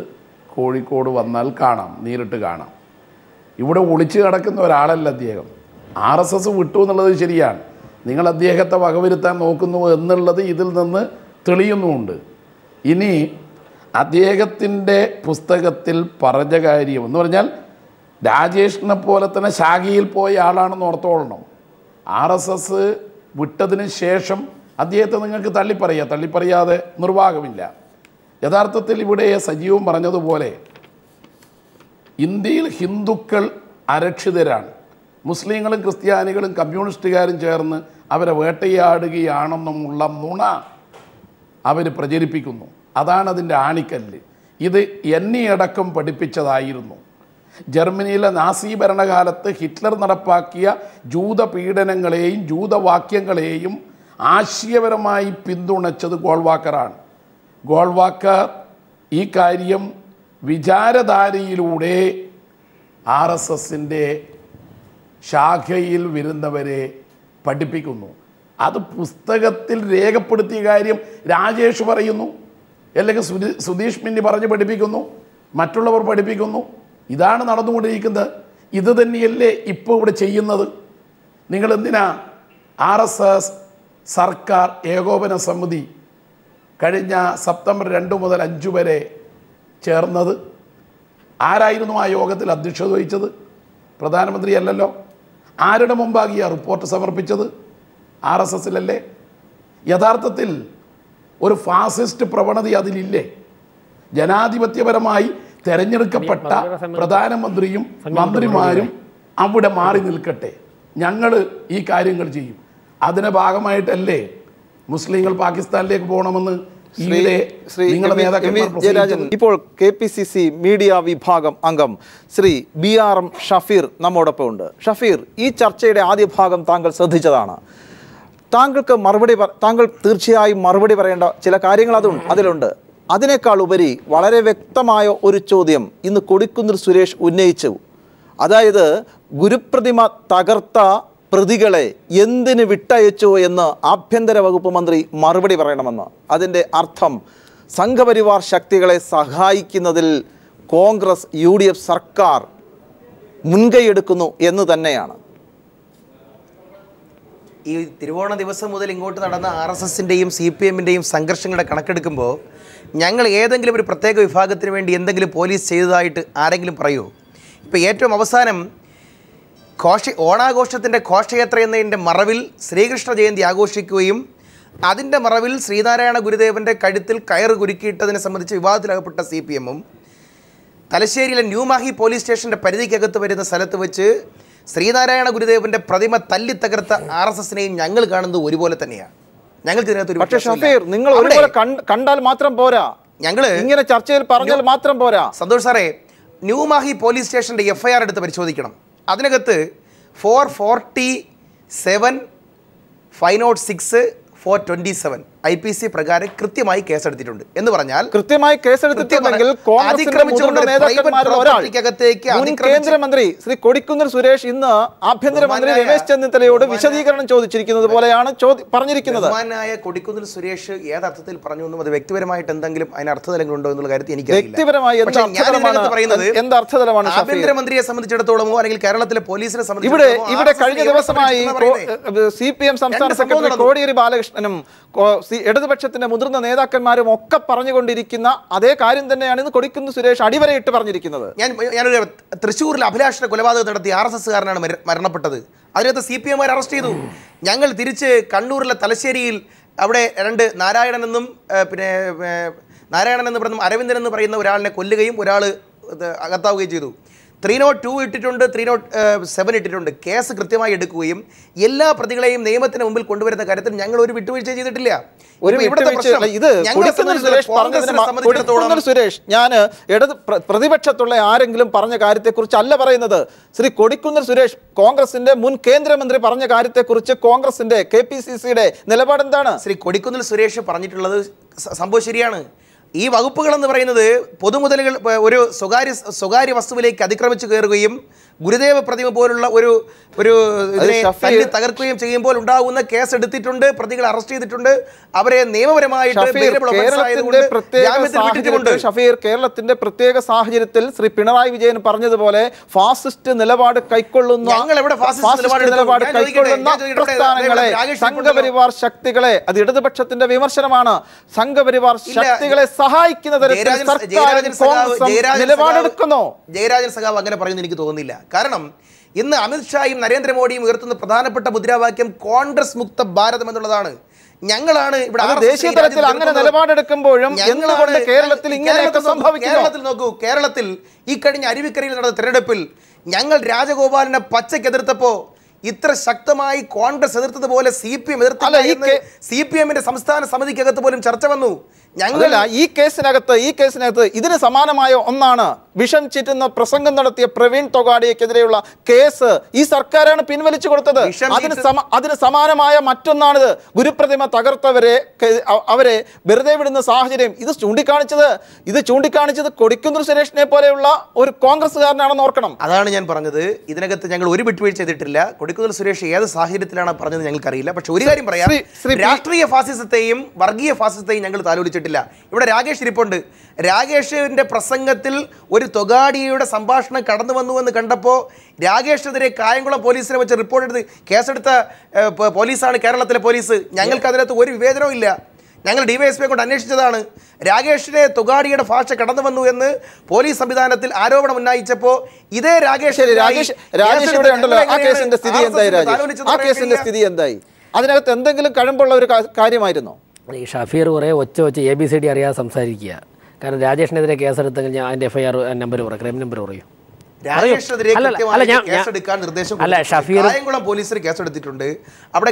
കോഴിക്കോട് വന്നാൽ കാണാം, നേരിട്ട് കാണാം. ഇവിടെ ഒളിച്ചു കിടക്കുന്ന ഒരാളല്ല അദ്ദേഹം. RSS വിട്ടു എന്നുള്ളത് ശരിയാണ്, നിങ്ങൾ അദ്ദേഹത്തെ വകവരുത്താൻ നോക്കുന്നു എന്നുള്ളത് ഇതിൽ നിന്ന് തെളിയുന്നുമുണ്ട്. ഇനി അദ്ദേഹത്തിൻ്റെ പുസ്തകത്തിൽ പറഞ്ഞ കാര്യം എന്ന് പറഞ്ഞാൽ രാജേഷിനെ പോലെ തന്നെ ശാഖയിൽ പോയ ആളാണെന്ന് ഓർത്തോളണം. RSS വിട്ടതിന് ശേഷം അദ്ദേഹത്തെ നിങ്ങൾക്ക് തള്ളിപ്പറയാതെ നിർവാഹമില്ല. യഥാർത്ഥത്തിൽ ഇവിടെ സജീവം പറഞ്ഞതുപോലെ ഇന്ത്യയിൽ ഹിന്ദുക്കൾ അരക്ഷിതരാണ്. മുസ്ലിങ്ങളും ക്രിസ്ത്യാനികളും കമ്മ്യൂണിസ്റ്റുകാരും ചേർന്ന് അവരെ വേട്ടയാടുകയാണെന്നുമുള്ള നുണ അവർ പ്രചരിപ്പിക്കുന്നു. അതാണ് അതിൻ്റെ ആണിക്കല്ല്. ഇത് എന്നെയടക്കം പഠിപ്പിച്ചതായിരുന്നു. ജർമ്മനിയിലെ നാസി ഭരണകാലത്ത് ഹിറ്റ്ലർ നടപ്പാക്കിയ ജൂതപീഡനങ്ങളെയും ജൂതവാക്യങ്ങളെയും ആശയപരമായി പിന്തുണച്ചത് ഗോൾവാക്കറാണ്. ഗോൾവാക്കർ ഈ കാര്യം വിചാരധാരയിലൂടെ RSSൻ്റെ ശാഖയിൽ വരുന്നവരെ പഠിപ്പിക്കുന്നു. അത് പുസ്തകത്തിൽ രേഖപ്പെടുത്തിയ കാര്യം രാജേഷ് പറയുന്നു, അല്ലെങ്കിൽ സുധീഷ് മിന്നി പറഞ്ഞ് പഠിപ്പിക്കുന്നു, മറ്റുള്ളവർ പഠിപ്പിക്കുന്നു. ഇതാണ് നടന്നുകൊണ്ടിരിക്കുന്നത്. ഇത് തന്നെയല്ലേ ഇപ്പോൾ ഇവിടെ ചെയ്യുന്നത്? നിങ്ങൾ എന്തിനാ RSS സർക്കാർ ഏകോപന സമിതി കഴിഞ്ഞ സെപ്റ്റംബർ 2 മുതൽ 5 വരെ ചേർന്നത്? ആരായിരുന്നു ആ യോഗത്തിൽ അധ്യക്ഷത വഹിച്ചത്? പ്രധാനമന്ത്രി അല്ലല്ലോ. ആരുടെ മുമ്പാകിയ റിപ്പോർട്ട് സമർപ്പിച്ചത്? RSSലല്ലേ? യഥാർത്ഥത്തിൽ ഒരു ഫാസിസ്റ്റ് പ്രവണത അതിലില്ലേ? ജനാധിപത്യപരമായി തെരഞ്ഞെടുക്കപ്പെട്ട പ്രധാനമന്ത്രിയും മന്ത്രിമാരും അവിടെ മാറി നിൽക്കട്ടെ, ഞങ്ങൾ ഈ കാര്യങ്ങൾ ചെയ്യും. അതിൻ്റെ ഭാഗമായിട്ടല്ലേ മുസ്ലിങ്ങൾ പാകിസ്ഥാനിലേക്ക് പോകണമെന്ന് നിങ്ങളുടെ നേതാക്കന്മാർ ജയരാജൻ, ഇപ്പോൾ KPCC മീഡിയ വിഭാഗം അംഗം ശ്രീ BRM ഷഫീർ നമ്മോടൊപ്പം ഉണ്ട്. ഷഫീർ, ഈ ചർച്ചയുടെ ആദ്യ ഭാഗം താങ്കൾ ശ്രദ്ധിച്ചതാണ്. താങ്കൾ തീർച്ചയായും മറുപടി പറയേണ്ട ചില കാര്യങ്ങൾ അതിലുണ്ട്. അതിനേക്കാൾ ഉപരി വളരെ വ്യക്തമായ ഒരു ചോദ്യം ഇന്ന് കൊടിക്കുന്നിൽ സുരേഷ് ഉന്നയിച്ചു. അതായത് ഗുരുപ്രതിമ തകർത്ത പ്രതികളെ എന്തിന് വിട്ടയച്ചു എന്ന് ആഭ്യന്തര വകുപ്പ് മന്ത്രി മറുപടി പറയണമെന്ന്. അതിൻ്റെ അർത്ഥം സംഘപരിവാർ ശക്തികളെ സഹായിക്കുന്നതിൽ കോൺഗ്രസ് UDF സർക്കാർ മുൻകൈയെടുക്കുന്നു എന്ന് തന്നെയാണ്. ഈ തിരുവോണ ദിവസം മുതൽ ഇങ്ങോട്ട് നടന്ന RSSൻ്റെയും CPMൻ്റെയും സംഘർഷങ്ങളുടെ കണക്കെടുക്കുമ്പോൾ ഞങ്ങൾ ഏതെങ്കിലും ഒരു പ്രത്യേക വിഭാഗത്തിന് വേണ്ടി എന്തെങ്കിലും പോലീസ് ചെയ്തതായിട്ട് ആരെങ്കിലും പറയുമോ? ഇപ്പോൾ ഏറ്റവും അവസാനം ഓണാഘോഷത്തിൻ്റെ ഘോഷയാത്ര എന്നതിൻ്റെ മറവിൽ ശ്രീകൃഷ്ണ ജയന്തി ആഘോഷിക്കുകയും അതിൻ്റെ മറവിൽ ശ്രീനാരായണ ഗുരുദേവൻ്റെ കഴുത്തിൽ കയറ് കുരുക്കിയിട്ടതിനെ സംബന്ധിച്ച് വിവാദത്തിലകപ്പെട്ട CPMഉം തലശ്ശേരിയിലെ ന്യൂമാഹി പോലീസ് സ്റ്റേഷൻ്റെ പരിധിക്കകത്ത് വരുന്ന സ്ഥലത്ത് വെച്ച് ശ്രീനാരായണ ഗുരുദേവൻ്റെ പ്രതിമ തല്ലി തകർത്ത RSSനെയും ഞങ്ങൾ കാണുന്നത് ഒരുപോലെ തന്നെയാണ്. ഞങ്ങൾക്ക് ഇതിനകത്ത് നിങ്ങൾ ഒരുപോലെ കണ്ടാൽ മാത്രം പോരാ, ഞങ്ങൾ ഇങ്ങനെ ചർച്ചയിൽ പറഞ്ഞാൽ മാത്രം പോരാ. സന്തോഷ് സാറേ, ന്യൂമാഹി പോലീസ് സ്റ്റേഷൻ്റെ FIR എടുത്ത് പരിശോധിക്കണം. അതിനകത്ത് 447, 506, 427 IPC പ്രകാരം കൃത്യമായി കേസെടുത്തിട്ടുണ്ട്. എന്ന് പറഞ്ഞാൽ കൃത്യമായി കേസെടുത്തിട്ടുണ്ടെങ്കിൽ കേന്ദ്രമന്ത്രി ശ്രീ കൊടിക്കുന്നിൽ സുരേഷ് ഇന്ന് ആഭ്യന്തരമന്ത്രി രമേശ് ചെന്നിത്തലയോട് വിശദീകരണം ചോദിച്ചിരിക്കുന്നത് പോലെയാണ് പറഞ്ഞിരിക്കുന്നത്. ബഹുമാനായ കൊടിക്കുന്നിൽ സുരേഷ് ഏതർത്ഥത്തിൽ പറഞ്ഞു എന്നും അത് വ്യക്തിപരമായിട്ട് എന്തെങ്കിലും അതിന് അർത്ഥതലങ്ങളുണ്ടോ എന്നുള്ള കാര്യത്തിൽ എനിക്ക് വ്യക്തിപരമായി പറയുന്നത് ആഭ്യന്തരമന്ത്രിയെ സംബന്ധിച്ചിടത്തോളമോ അല്ലെങ്കിൽ കേരളത്തിലെ പോലീസിനെ സംബന്ധിച്ചിടത്തോളം ഇവിടെ കഴിഞ്ഞ ദിവസമായി CPM സംസ്ഥാന സെക്രട്ടറി കോടിയേരി ബാലകൃഷ്ണനും ഇടതുപക്ഷത്തിന്റെ മുതിർന്ന നേതാക്കന്മാരും ഒക്കെ പറഞ്ഞുകൊണ്ടിരിക്കുന്ന അതേ കാര്യം തന്നെയാണ് ഇന്ന് കൊടിക്കുന്നിൽ സുരേഷ് അടിവരയിട്ട് പറഞ്ഞിരിക്കുന്നത്. ഞാനൊരു തൃശ്ശൂരിൽ അഭിലാഷിന്റെ കൊലപാതകം നടത്തി RSSകാരനാണ് മരണപ്പെട്ടത്. അതിനകത്ത് CPMമാർ അറസ്റ്റ് ചെയ്തു. ഞങ്ങൾ തിരിച്ച് കണ്ണൂരിലെ തലശ്ശേരിയിൽ അവിടെ നാരായണൻ എന്നും പറഞ്ഞ അരവിന്ദൻ എന്ന് പറയുന്ന ഒരാളിനെ കൊല്ലുകയും ഒരാൾ അകത്താവുകയും ചെയ്തു. 302 ഇട്ടിട്ടുണ്ട്, 307 ഇട്ടിട്ടുണ്ട്. കേസ് കൃത്യമായി എടുക്കുകയും എല്ലാ പ്രതികളെയും നിയമത്തിന് മുമ്പിൽ കൊണ്ടുവരുന്ന കാര്യത്തിൽ ഞങ്ങൾ ഒരു വിട്ടുവീഴ്ച ചെയ്തിട്ടില്ല. സുരേഷ്, ഞാൻ പ്രതിപക്ഷത്തുള്ള ആരെങ്കിലും പറഞ്ഞ കാര്യത്തെക്കുറിച്ച് അല്ല പറയുന്നത്. ശ്രീ കൊടിക്കുന്നിൽ സുരേഷ് കോൺഗ്രസിന്റെ മുൻ കേന്ദ്രമന്ത്രി പറഞ്ഞ കാര്യത്തെക്കുറിച്ച് കോൺഗ്രസിന്റെ KPCCയുടെ നിലപാട് എന്താണ്? ശ്രീ കൊടിക്കുന്നിൽ സുരേഷ് പറഞ്ഞിട്ടുള്ളത് സംഭവം ശരിയാണ്. ഈ വകുപ്പുകളെന്ന് പറയുന്നത് പൊതുമുതലുകൾ ഒരു സ്വകാര്യ വസ്തുവിലേക്ക് അതിക്രമിച്ചു കയറുകയും ഗുരുദേവ പ്രതിമ പോലുള്ള ഒരു തകർക്കുകയും ചെയ്യുമ്പോൾ ഉണ്ടാകുന്ന കേസ് എടുത്തിട്ടുണ്ട്, പ്രതികളെ അറസ്റ്റ് ചെയ്തിട്ടുണ്ട്, അവരെ നിയമപരമായിട്ട് കേരളത്തിന്റെ പ്രത്യേക സാഹചര്യത്തിൽ ശ്രീ പിണറായി വിജയൻ പറഞ്ഞതുപോലെ ഫാസിസ്റ്റ് നിലപാട് കൈക്കൊള്ളുന്ന പ്രസ്ഥാനങ്ങളെ, സംഘപരിവാർ ശക്തികളെ, അത് ഇടതുപക്ഷത്തിന്റെ വിമർശനമാണ്, സംഘപരിവാർ ശക്തികളെ സഹായിക്കുന്ന തരത്തിൽ നിലപാടെടുക്കുന്നു. ജയരാജൻ സഖാവ് അങ്ങനെ പറയുന്നത് എനിക്ക് തോന്നുന്നില്ല. കാരണം ഇന്ന് അമിത്ഷായും നരേന്ദ്രമോദിയും ഉയർത്തുന്ന പ്രധാനപ്പെട്ട മുദ്രാവാക്യം കോൺഗ്രസ് മുക്ത ഭാരതം എന്നുള്ളതാണ്. ഞങ്ങളാണ് ഇവിടെ ദേശീയ തലത്തിൽ അങ്ങനെ നിലപാടെടുക്കുമ്പോഴും കേരളത്തിൽ നോക്കൂ, കേരളത്തിൽ ഈ കഴിഞ്ഞ അരുവിക്കരയിൽ നടന്ന തെരഞ്ഞെടുപ്പിൽ ഞങ്ങൾ രാജഗോപാലിനെ പച്ചയ്ക്ക് എതിർത്തപ്പോ ഇത്ര ശക്തമായി കോൺഗ്രസ് എതിർത്തതുപോലെ CPM എതിർത്തില്ല. CPMന്റെ സംസ്ഥാന സമിതിക്കകത്ത് പോലും ചർച്ച വന്നു. ഞങ്ങളല്ല ഈ കേസിനകത്ത് ഇതിന് സമാനമായ ഒന്നാണ് വിഷം ചീറ്റുന്ന പ്രസംഗം നടത്തിയ പ്രവീൺ തൊഗാഡിയക്കെതിരെയുള്ള കേസ് ഈ സർക്കാരാണ് പിൻവലിച്ചു കൊടുത്തത്. അതിന് സമാനമായ മറ്റൊന്നാണിത്. ഗുരുപ്രതിമ തകർത്തവരെ അവരെ വെറുതെ വിടുന്ന സാഹചര്യം ഇത് ചൂണ്ടിക്കാണിച്ചത് കൊടിക്കുന്നിൽ സുരേഷിനെ പോലെയുള്ള ഒരു കോൺഗ്രസ്സുകാരനാണെന്ന് ഓർക്കണം. അതാണ് ഞാൻ പറഞ്ഞത്. ഇതിനകത്ത് ഞങ്ങൾ ഒരു വിട്ടുവീഴ്ച ചെയ്തിട്ടില്ല. കൊടിക്കുന്നിൽ സുരേഷ് ഏത് സാഹചര്യത്തിലാണ് പറഞ്ഞത് ഞങ്ങൾക്കറിയില്ല. പക്ഷെ ഒരു കാര്യം പറയാം, രാഷ്ട്രീയ ഫാസിസത്തെയും വർഗീയ ഫാസിസത്തെയും ഞങ്ങൾ താലോലിച്ചിട്ടില്ല. ഇവിടെ രാകേഷ് ഇരിപ്പുണ്ട്. രാകേഷിന്റെ പ്രസംഗത്തിൽ ഒരു തൊഗാഡിയയുടെ സംഭാഷണം കടന്നു വന്നുവെന്ന് കണ്ടപ്പോൾ രാകേഷിനെതിരെ കായംകുളം പോലീസിനെ വെച്ച് റിപ്പോർട്ട് എടുത്ത് കേസെടുത്ത പോലീസാണ് കേരളത്തിലെ പോലീസ്. ഞങ്ങൾക്ക് അതിനകത്ത് ഒരു വിവേചനവും ഇല്ല. ഞങ്ങൾ DYSP കൊണ്ട് അന്വേഷിച്ചതാണ്. രാകേഷിനെ തൊഗാഡിയുടെ ഭാഷ കടന്നു വന്നു എന്ന് പോലീസ് സംവിധാനത്തിൽ ആരോപണം ഉന്നയിച്ചപ്പോൾ ഇതേ സ്ഥിതി എന്തായി? അതിനകത്ത് എന്തെങ്കിലും കഴമ്പുള്ള ഒരു കാര്യമായിരുന്നോ? ഈ ഷഫീർ കുറേ ഒച്ച ABCD അറിയാതെ സംസാരിക്കുക. കാരണം രാജേഷിനെതിരെ കേസെടുത്തെങ്കിൽ ഞാൻ അതിൻ്റെ FIR നമ്പർ പറയും, ക്രൈം നമ്പർ പറയും. രാജേഷിനെതിരെ കൃത്യമായി കേസെടുക്കാൻ നിർദ്ദേശം കൊടുത്തിട്ടുണ്ട്. കായംകുളം പോലീസിന് കേസെടുത്തിട്ടുണ്ട്. അവിടെ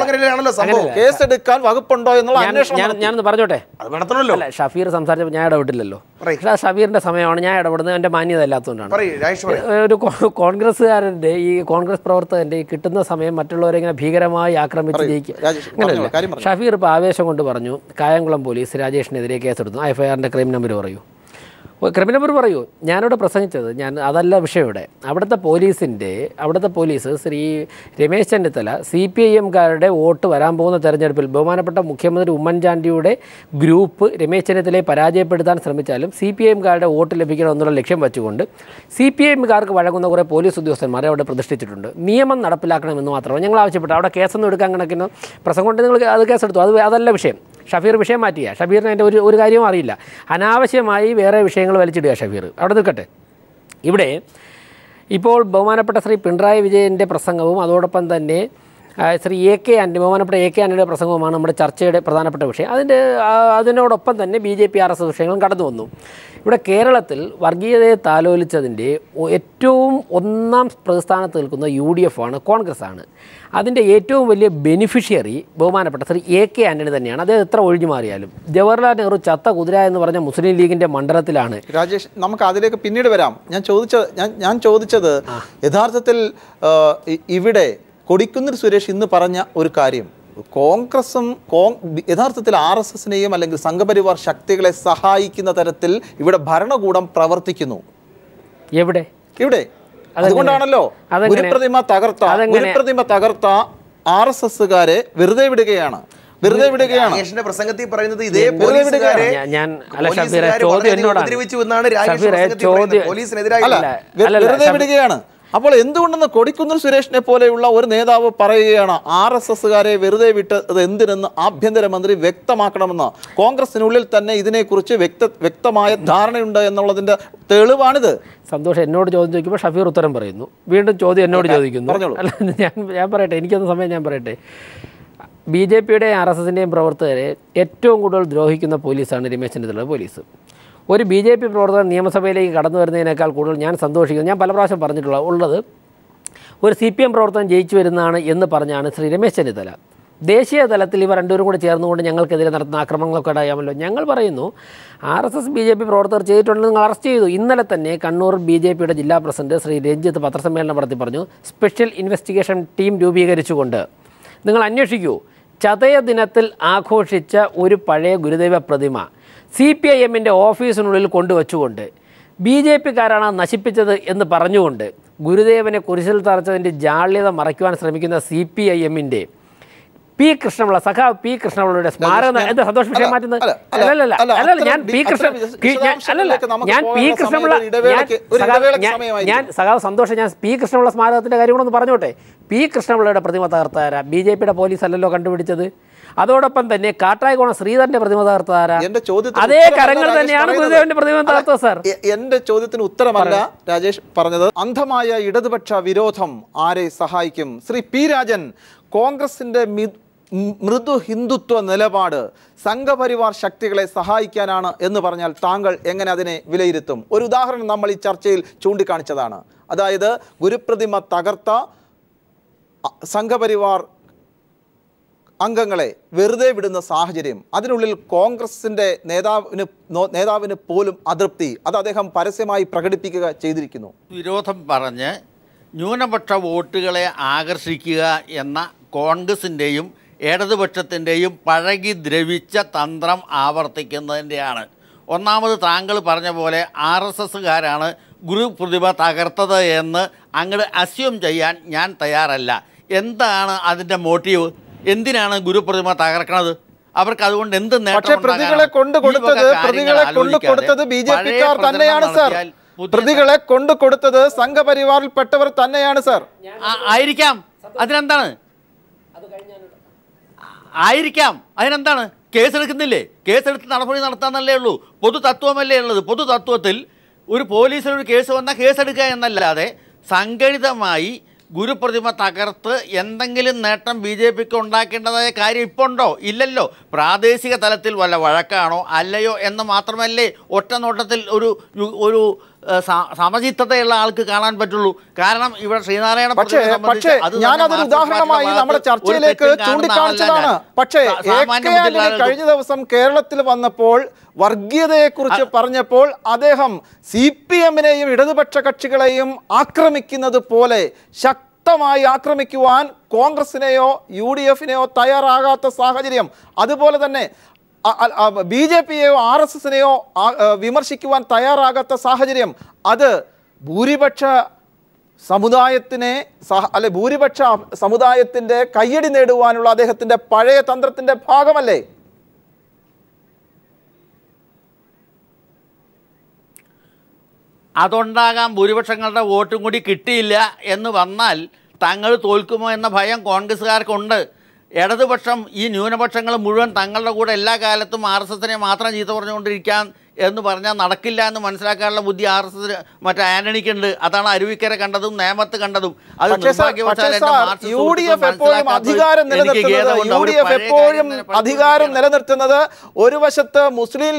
കരിയകളാണല്ലോ സംഭവം. കേസെടുക്കാൻ വകുപ്പുണ്ടോ എന്നുള്ള അന്വേഷണം ഞാനൊന്ന് പറഞ്ഞോട്ടെ. അത് നടത്തണമല്ലോ. അല്ല, ഷഫീർ സംസാരിച്ചപ്പോൾ ഞാൻ ഇടപെട്ടില്ലല്ലോ. പക്ഷേ ഷഫീറിന്റെ സമയമാണ്, ഞാൻ ഇടപെടുന്നത് എൻ്റെ മാന്യത അല്ലാത്തതുകൊണ്ടാണ്. ഒരു കോൺഗ്രസ്സുകാരൻ്റെ ഈ കോൺഗ്രസ് പ്രവർത്തകൻ്റെ ഈ കിട്ടുന്ന സമയം മറ്റുള്ളവരെ ഇങ്ങനെ ഭീകരമായി ആക്രമിച്ച് ജയിക്കുക അങ്ങനെയല്ല. ഷഫീർ ഇപ്പോൾ ആവേശം കൊണ്ട് പറഞ്ഞു കായംകുളം പോലീസ് രാജേഷിനെതിരെ കേസെടുത്തു. FIR-ന്റെ ക്രൈം നമ്പർ പറയൂ, ക്രിമിനൽ നമ്പർ പറയൂ. ഞാനിവിടെ പ്രസംഗിച്ചത് അതല്ല വിഷയം. ഇവിടെ അവിടുത്തെ പോലീസ് ശ്രീ രമേശ് ചെന്നിത്തല CPIM-കാരുടെ വോട്ട് വരാൻ പോകുന്ന തെരഞ്ഞെടുപ്പിൽ ബഹുമാനപ്പെട്ട മുഖ്യമന്ത്രി ഉമ്മൻചാണ്ടിയുടെ ഗ്രൂപ്പ് രമേശ് ചെന്നിത്തലയെ പരാജയപ്പെടുത്താൻ ശ്രമിച്ചാലും CPIM-കാരുടെ വോട്ട് ലഭിക്കണമെന്നുള്ള ലക്ഷ്യം വെച്ചുകൊണ്ട് CPIM-കാർക്ക് വഴങ്ങുന്ന കുറേ പോലീസ് ഉദ്യോഗസ്ഥന്മാരെ അവിടെ പ്രതിഷ്ഠിച്ചിട്ടുണ്ട്. നിയമം നടപ്പിലാക്കണമെന്ന് മാത്രമാണ് ഞങ്ങൾ ആവശ്യപ്പെട്ടു. അവിടെ കേസൊന്നും എടുക്കാൻ കണക്കിന് പ്രസംഗം കൊണ്ട് നിങ്ങൾ അത് കേസെടുത്തു. അതല്ല വിഷയം. ഷഫീർ വിഷയം മാറ്റിയ ഷഫീറിന് അതിൻ്റെ ഒരു കാര്യവും അറിയില്ല. അനാവശ്യമായി വേറെ വിഷയങ്ങൾ വലിച്ചിടുക ഷഫീർ. അവിടെ നിൽക്കട്ടെ. ഇവിടെ ഇപ്പോൾ ബഹുമാനപ്പെട്ട ശ്രീ പിണറായി വിജയൻ്റെ പ്രസംഗവും അതോടൊപ്പം തന്നെ ശ്രീ ബഹുമാനപ്പെട്ട AK ആൻ്റണിയുടെ പ്രസംഗവുമാണ് നമ്മുടെ ചർച്ചയുടെ പ്രധാനപ്പെട്ട വിഷയം. അതിനോടൊപ്പം തന്നെ BJP RSS വിഷയങ്ങളും കടന്നു വന്നു. ഇവിടെ കേരളത്തിൽ വർഗീയതയെ താലോലിച്ചതിൻ്റെ ഏറ്റവും ഒന്നാം പ്രതിസ്ഥാനത്ത് നിൽക്കുന്ന UDF ആണ്, കോൺഗ്രസ് ആണ്. അതിൻ്റെ ഏറ്റവും വലിയ ബെനിഫിഷ്യറി ബഹുമാനപ്പെട്ട ശ്രീ AK ആൻ്റണി തന്നെയാണ്. അദ്ദേഹം എത്ര ഒഴിഞ്ഞു മാറിയാലും ജവഹർലാൽ നെഹ്റു ചത്ത കുതിര എന്ന് പറഞ്ഞ മുസ്ലിം ലീഗിൻ്റെ മണ്ഡലത്തിലാണ്. രാജേഷ്, നമുക്ക് അതിലേക്ക് പിന്നീട് വരാം. ഞാൻ ചോദിച്ചത് യഥാർത്ഥത്തിൽ ഇവിടെ കൊടിക്കുന്നിൽ സുരേഷ് ഇന്ന് പറഞ്ഞ ഒരു കാര്യം, കോൺഗ്രസും യഥാർത്ഥത്തിൽ RSSനെയും അല്ലെങ്കിൽ സംഘപരിവാർ ശക്തികളെ സഹായിക്കുന്ന തരത്തിൽ ഇവിടെ ഭരണകൂടം പ്രവർത്തിക്കുന്നു. ഇവിടെ അതുകൊണ്ടാണല്ലോ ഗുരുപ്രതിമ തകർത്ത RSSകാരെ വെറുതെ വിടുകയാണ്. പ്രസംഗത്തിൽ പറയുന്നത് ഇതേ പോലീസുകാരെ വെറുതെ വിടുകയാണ്. അപ്പോൾ എന്തുകൊണ്ടെന്ന് കൊടിക്കുന്നിൽ സുരേഷിനെ പോലെയുള്ള ഒരു നേതാവ് പറയുകയാണ് RSSകാരെ വെറുതെ വിട്ടത് എന്തിനെന്ന് ആഭ്യന്തരമന്ത്രി വ്യക്തമാക്കണമെന്ന്. കോൺഗ്രസിനുള്ളിൽ തന്നെ ഇതിനെക്കുറിച്ച് വ്യക്തമായ ധാരണയുണ്ട് എന്നുള്ളതിൻ്റെ തെളിവാണിത്. സന്തോഷം എന്നോട് ചോദ്യം ചോദിക്കുമ്പോൾ ഷഫീർ ഉത്തരം പറയുന്നു. വീണ്ടും ചോദ്യം എന്നോട് ചോദിക്കുന്നു. അല്ല, ഞാൻ പറയട്ടെ, എനിക്കൊന്ന് സമയം ഞാൻ പറയട്ടെ. BJP-യുടെയും RSSൻ്റെയും പ്രവർത്തകരെ ഏറ്റവും കൂടുതൽ ദ്രോഹിക്കുന്ന പോലീസാണ് രമേശ് ചെന്നിത്തല പോലീസ്. ഒരു BJP പ്രവർത്തകർ നിയമസഭയിലേക്ക് കടന്നു വരുന്നതിനേക്കാൾ കൂടുതൽ ഞാൻ സന്തോഷിക്കുന്നു. ഞാൻ പല പ്രാവശ്യം പറഞ്ഞിട്ടുള്ളത് ഒരു CPM പ്രവർത്തനം ജയിച്ചു വരുന്നതാണ് എന്ന് പറഞ്ഞാണ് ശ്രീ രമേശ് ചെന്നിത്തല. ദേശീയ തലത്തിൽ ഇവർ രണ്ടുപേരും കൂടി ചേർന്നുകൊണ്ട് ഞങ്ങൾക്കെതിരെ നടത്തുന്ന ആക്രമണങ്ങളൊക്കെ അറിയാമല്ലോ. ഞങ്ങൾ പറയുന്നു RSS BJP പ്രവർത്തകർ ചെയ്തിട്ടുണ്ടെന്ന് നിങ്ങൾ അറസ്റ്റ് ചെയ്തു. ഇന്നലെ തന്നെ കണ്ണൂർ BJP-യുടെ ജില്ലാ പ്രസിഡന്റ് ശ്രീ രഞ്ജിത്ത് പത്രസമ്മേളനം നടത്തി പറഞ്ഞു, സ്പെഷ്യൽ ഇൻവെസ്റ്റിഗേഷൻ ടീം രൂപീകരിച്ചുകൊണ്ട് നിങ്ങൾ അന്വേഷിക്കൂ. ചതയ ദിനത്തിൽ ആഘോഷിച്ച ഒരു പഴയ ഗുരുദൈവ പ്രതിമ CPIM-ൻ്റെ ഓഫീസിനുള്ളിൽ കൊണ്ടുവച്ചുകൊണ്ട് BJP-കാരാണ് നശിപ്പിച്ചത് എന്ന് പറഞ്ഞുകൊണ്ട് ഗുരുദേവനെ കുരിശിൽ തറച്ചതിൻ്റെ ജാള്യത മറയ്ക്കുവാൻ ശ്രമിക്കുന്ന CPIM-ൻ്റെ സഖാവ് P. കൃഷ്ണപിള്ളയുടെ സ്മാരകം എന്താ സന്തോഷ വിഷയം മാറ്റുന്നത്? സഖാവ് സന്തോഷം, ഞാൻ P. കൃഷ്ണപിള്ള സ്മാരകത്തിൻ്റെ കാര്യം കൂടെ ഒന്ന് പറഞ്ഞോട്ടെ. P. കൃഷ്ണപിള്ളയുടെ പ്രതിമ തകർത്താര BJP-യുടെ പോലീസ് അല്ലല്ലോ കണ്ടുപിടിച്ചത്. അതോടൊപ്പം തന്നെ കാട്ടായിക്കോണം ശ്രീധരന്റെ പ്രതിമ തകർത്താര അതേ കരങ്ങൾ തന്നെയാണ് ഗുരുദേവന്റെ പ്രതിമ തകർത്തത്. സാർ, എന്റെ ചോദ്യത്തിന് ഉത്തരമല്ല രാജേഷ് പറഞ്ഞത്. അന്ധമായ ഇടതുപക്ഷ വിരോധം ആരെ സഹായിക്കും? ശ്രീ P. രാജൻ, കോൺഗ്രസിന്റെ മൃദു ഹിന്ദുത്വ നിലപാട് സംഘപരിവാർ ശക്തികളെ സഹായിക്കാനാണ് എന്ന് പറഞ്ഞാൽ താങ്കൾ എങ്ങനെ അതിനെ വിലയിരുത്തും? ഒരു ഉദാഹരണം നമ്മൾ ഈ ചർച്ചയിൽ ചൂണ്ടിക്കാണിച്ചതാണ്. അതായത് ഗുരുപ്രതിമ തകർത്ത സംഘപരിവാർ അംഗങ്ങളെ വെറുതെ വിടുന്ന സാഹചര്യം, അതിനുള്ളിൽ കോൺഗ്രസിൻ്റെ നേതാവിന് പോലും അതൃപ്തി, അത് അദ്ദേഹം പരസ്യമായി പ്രകടിപ്പിക്കുക ചെയ്തിരിക്കുന്നു. വിരോധം പറഞ്ഞ് ന്യൂനപക്ഷ വോട്ടുകളെ ആകർഷിക്കുക എന്ന കോൺഗ്രസിൻ്റെയും ഇടതുപക്ഷത്തിൻ്റെയും പഴകി ദ്രവിച്ച തന്ത്രം ആവർത്തിക്കുന്നതിൻ്റെയാണ്. ഒന്നാമത് താങ്കൾ പറഞ്ഞ പോലെ RSSകാരാണ് ഗുരുപ്രതിമ തകർത്തത് എന്ന് അങ്ങോട്ട് അസ്യൂം ചെയ്യാൻ ഞാൻ തയ്യാറല്ല. എന്താണ് അതിൻ്റെ മോട്ടീവ്? എന്തിനാണ് ഗുരുപ്രതിമ തകർക്കണത്? അവർക്ക് അതുകൊണ്ട് എന്ത് നേട്ടം? പ്രതികളെ കൊണ്ടുകൊടുത്തത് BJP-ക്കാർ തന്നെയാണ് സാർ. പ്രതികളെ കൊണ്ടുകൊടുത്തത് സംഘപരിവാറിൽപ്പെട്ടവർ തന്നെയാണ് സാർ. ആയിരിക്കാം, അതിനെന്താണ്? ആയിരിക്കാം, അതിനെന്താണ്? കേസെടുക്കുന്നില്ലേ? കേസെടുത്ത് നടപടി നടത്താന്നല്ലേ ഉള്ളൂ. പൊതു തത്വമല്ലേ ഉള്ളത്. പൊതു തത്വത്തിൽ ഒരു പോലീസിനൊരു കേസ് വന്നാൽ കേസെടുക്കുക എന്നല്ലാതെ സംഘടിതമായി ഗുരുപ്രതിമ തകർത്ത് എന്തെങ്കിലും നേട്ടം BJP-ക്ക് ഉണ്ടാക്കേണ്ടതായ കാര്യം ഇപ്പോൾ ഉണ്ടോ? ഇല്ലല്ലോ. പ്രാദേശിക തലത്തിൽ വല്ല വഴക്കാണോ അല്ലയോ എന്ന് മാത്രമല്ലേ ഒറ്റ നോട്ടത്തിൽ ഒരു സമചിത്തതയുള്ള ആൾക്ക് കാണാൻ പറ്റുള്ളൂ. കാരണം ഇവിടെ ശ്രീനാരായണ പക്ഷേ ഞാനതൊരു ഉദാഹരണമായി നമ്മുടെ ചർച്ചയിലേക്ക് ചൂണ്ടിക്കാണിച്ചതാണ്. പക്ഷേ കഴിഞ്ഞ ദിവസം കേരളത്തിൽ വന്നപ്പോൾ വർഗീയതയെക്കുറിച്ച് പറഞ്ഞപ്പോൾ അദ്ദേഹം CPM-നെയും ഇടതുപക്ഷ കക്ഷികളെയും ആക്രമിക്കുന്നത് പോലെ ശക്തമായി ആക്രമിക്കുവാൻ കോൺഗ്രസിനെയോ UDF-നെയോ തയ്യാറാകാത്ത സാഹചര്യം, അതുപോലെ തന്നെ BJP-യെയോ RSS-നെയോ വിമർശിക്കുവാൻ തയ്യാറാകാത്ത സാഹചര്യം, അത് ഭൂരിപക്ഷ സമുദായത്തിൻ്റെ കയ്യടി നേടുവാനുള്ള അദ്ദേഹത്തിൻ്റെ പഴയ തന്ത്രത്തിൻ്റെ ഭാഗമല്ലേ? അതുണ്ടാകാം. ഭൂരിപക്ഷങ്ങളുടെ വോട്ടും കൂടി കിട്ടിയില്ല എന്ന് വന്നാൽ തങ്ങൾ തോൽക്കുമോ എന്ന ഭയം കോൺഗ്രസ്സുകാർക്കുണ്ട്. ഇടതുപക്ഷം ഈ ന്യൂനപക്ഷങ്ങൾ മുഴുവൻ തങ്ങളുടെ കൂടെ എല്ലാ കാലത്തും RSS-നെ മാത്രം ചീത്ത പറഞ്ഞുകൊണ്ടിരിക്കാൻ എന്ന് പറഞ്ഞാൽ നടക്കില്ല എന്ന് മനസ്സിലാക്കാനുള്ള ബുദ്ധി RSS മറ്റേ ആന്റണിക്കുണ്ട്. അതാണ് അരുവിക്കര കണ്ടതും നേമത്ത് കണ്ടതും. അത് അധികാരം നിലനിർത്തുന്നത് ഒരു വശത്ത് മുസ്ലിം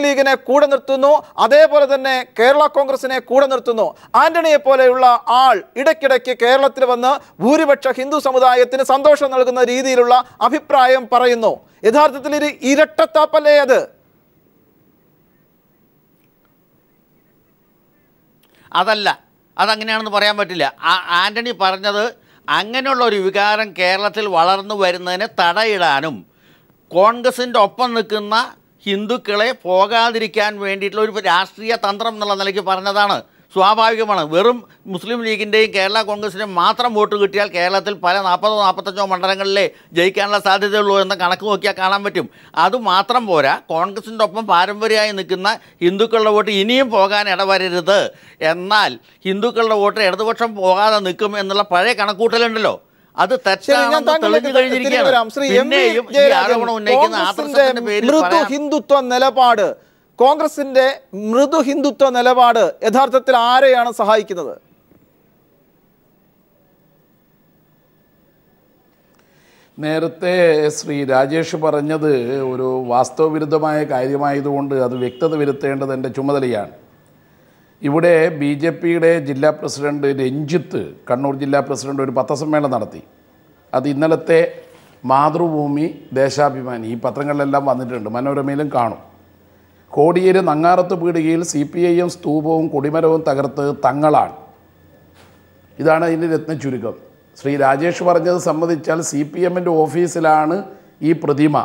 ലീഗിനെ കൂടെ നിർത്തുന്നു, അതേപോലെ തന്നെ കേരള കോൺഗ്രസിനെ കൂടെ നിർത്തുന്നു. ആന്റണിയെ പോലെയുള്ള ആൾ ഇടയ്ക്കിടയ്ക്ക് കേരളത്തിൽ വന്ന് ഭൂരിപക്ഷ ഹിന്ദു സമുദായത്തിന് സന്തോഷം നൽകുന്ന രീതിയിലുള്ള അഭിപ്രായം പറയുന്നു. യഥാർത്ഥത്തിൽ ഒരു ഇരട്ടത്താപ്പല്ലേ അത്? അതല്ല, അതങ്ങനെയാണെന്ന് പറയാൻ പറ്റില്ല. ആന്റണി പറഞ്ഞത് അങ്ങനെയുള്ള ഒരു വികാരം കേരളത്തിൽ വളർന്നു വരുന്നതിന് തടയിടാനും കോൺഗ്രസിൻ്റെ ഒപ്പം നിൽക്കുന്ന ഹിന്ദുക്കളെ പോകാതിരിക്കാൻ വേണ്ടിയിട്ടുള്ള ഒരു രാഷ്ട്രീയ തന്ത്രം എന്നുള്ള നിലയ്ക്ക് പറഞ്ഞതാണ്. സ്വാഭാവികമാണ്. വെറും മുസ്ലിം ലീഗിൻ്റെയും കേരള കോൺഗ്രസിൻ്റെയും മാത്രം വോട്ട് കിട്ടിയാൽ കേരളത്തിൽ പല 40-45 മണ്ഡലങ്ങളിലെ ജയിക്കാനുള്ള സാധ്യതയുള്ളൂ എന്ന കണക്ക് നോക്കിയാൽ കാണാൻ പറ്റും. അതുമാത്രം പോരാ, കോൺഗ്രസിൻ്റെ ഒപ്പം പാരമ്പര്യമായി നിൽക്കുന്ന ഹിന്ദുക്കളുടെ വോട്ട് ഇനിയും പോകാൻ ഇടവരരുത്, എന്നാൽ ഹിന്ദുക്കളുടെ വോട്ട് ഇടതുപക്ഷം പോകാതെ നിൽക്കും എന്നുള്ള പഴയ കണക്കൂട്ടലുണ്ടല്ലോ, അത് തെറ്റാണെന്ന് തെളിഞ്ഞു കഴിഞ്ഞിരിക്കുകയാണ്. പിന്നെയും ഈ ആരോപണം ഉന്നയിക്കുന്ന മൃദു ഹിന്ദുത്വ നിലപാട്, കോൺഗ്രസിന്റെ മൃദു ഹിന്ദുത്വ നിലപാട് യഥാർത്ഥത്തിൽ ആരെയാണ് സഹായിക്കുന്നത്? നേരത്തെ ശ്രീ രാജേഷ് പറഞ്ഞത് ഒരു വാസ്തവവിരുദ്ധമായ കാര്യമായതുകൊണ്ട് അത് വ്യക്തത വരുത്തേണ്ടത് എൻ്റെ ചുമതലയാണ്. ഇവിടെ BJP-യുടെ ജില്ലാ പ്രസിഡന്റ് രഞ്ജിത്ത്, കണ്ണൂർ ജില്ലാ പ്രസിഡന്റ്, ഒരു പത്രസമ്മേളനം നടത്തി. അത് ഇന്നലത്തെ മാതൃഭൂമി, ദേശാഭിമാനി, ഈ പത്രങ്ങളിലെല്ലാം വന്നിട്ടുണ്ട്, മനോരമയിലും കാണും. കോടിയേരി നങ്ങാറത്ത് പീടികയിൽ CPIM സ്തൂപവും കൊടിമരവും തകർത്ത് തങ്ങളാണ്. ഇതാണ് അതിൻ്റെ രത്ന ചുരുക്കം. ശ്രീ രാജേഷ് പറഞ്ഞത് സംബന്ധിച്ചാൽ CPM-ൻ്റെ ഓഫീസിലാണ് ഈ പ്രതിമ.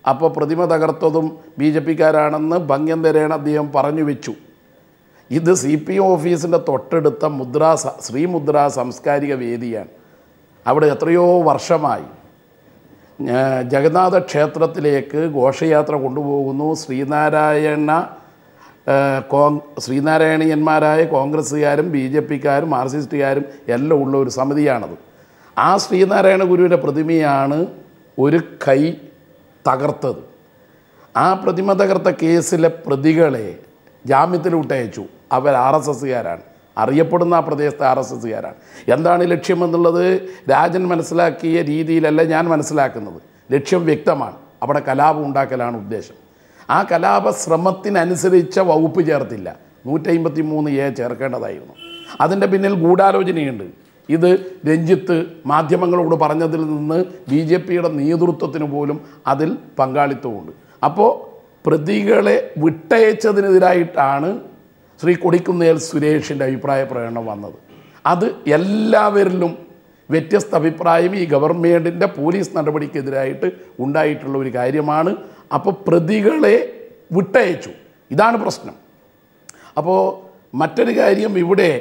അപ്പോൾ പ്രതിമ തകർത്തതും BJP-കാരാണെന്ന് ഭംഗ്യന്തരേണ അദ്ദേഹം പറഞ്ഞു വെച്ചു. ഇത് CPM ഓഫീസിൻ്റെ തൊട്ടടുത്ത ശ്രീമുദ്ര സാംസ്കാരിക വേദിയാണ്. അവിടെ എത്രയോ വർഷമായി ജഗന്നാഥ ക്ഷേത്രത്തിലേക്ക് ഘോഷയാത്ര കൊണ്ടുപോകുന്നു. ശ്രീനാരായണീയന്മാരായ കോൺഗ്രസ്സുകാരും BJP-ക്കാരും മാർക്സിസ്റ്റുകാരും എല്ലാം ഉള്ള ഒരു സമിതിയാണത്. ആ ശ്രീനാരായണ ഗുരുവിൻ്റെ പ്രതിമയാണ് ഒരു കൈ തകർത്തത്. ആ പ്രതിമ തകർത്ത കേസിലെ പ്രതികളെ ജാമ്യത്തിൽ വിട്ടയച്ചു. അവർ RSS-കാരാണ്, അറിയപ്പെടുന്ന ആ പ്രദേശത്തെ RSS-കാരാണ്. എന്താണ് ലക്ഷ്യമെന്നുള്ളത് രാജൻ മനസ്സിലാക്കിയ രീതിയിലല്ല ഞാൻ മനസ്സിലാക്കുന്നത്. ലക്ഷ്യം വ്യക്തമാണ്. അവിടെ കലാപം ഉണ്ടാക്കലാണ് ഉദ്ദേശം. ആ കലാപ ശ്രമത്തിനനുസരിച്ച വകുപ്പ് ചേർത്തില്ല, 153A ചേർക്കേണ്ടതായിരുന്നു. അതിൻ്റെ പിന്നിൽ ഗൂഢാലോചനയുണ്ട്. ഇത് രഞ്ജിത്ത് മാധ്യമങ്ങളോട് പറഞ്ഞതിൽ നിന്ന് BJP-യുടെ നേതൃത്വത്തിന് പോലും അതിൽ പങ്കാളിത്തമുണ്ട്. അപ്പോൾ പ്രതികളെ വിട്ടയച്ചതിനെതിരായിട്ടാണ് ശ്രീ കൊടിക്കുന്നിൽ സുരേഷിൻ്റെ അഭിപ്രായ പ്രകടനം വന്നത്. അത് എല്ലാവരിലും വ്യത്യസ്ത അഭിപ്രായം ഈ ഗവൺമെൻറ്റിൻ്റെ പോലീസ് നടപടിക്കെതിരായിട്ട് ഉണ്ടായിട്ടുള്ള ഒരു കാര്യമാണ്. അപ്പോൾ പ്രതികളെ വിട്ടയച്ചു, ഇതാണ് പ്രശ്നം. അപ്പോൾ മറ്റൊരു കാര്യം, ഇവിടെ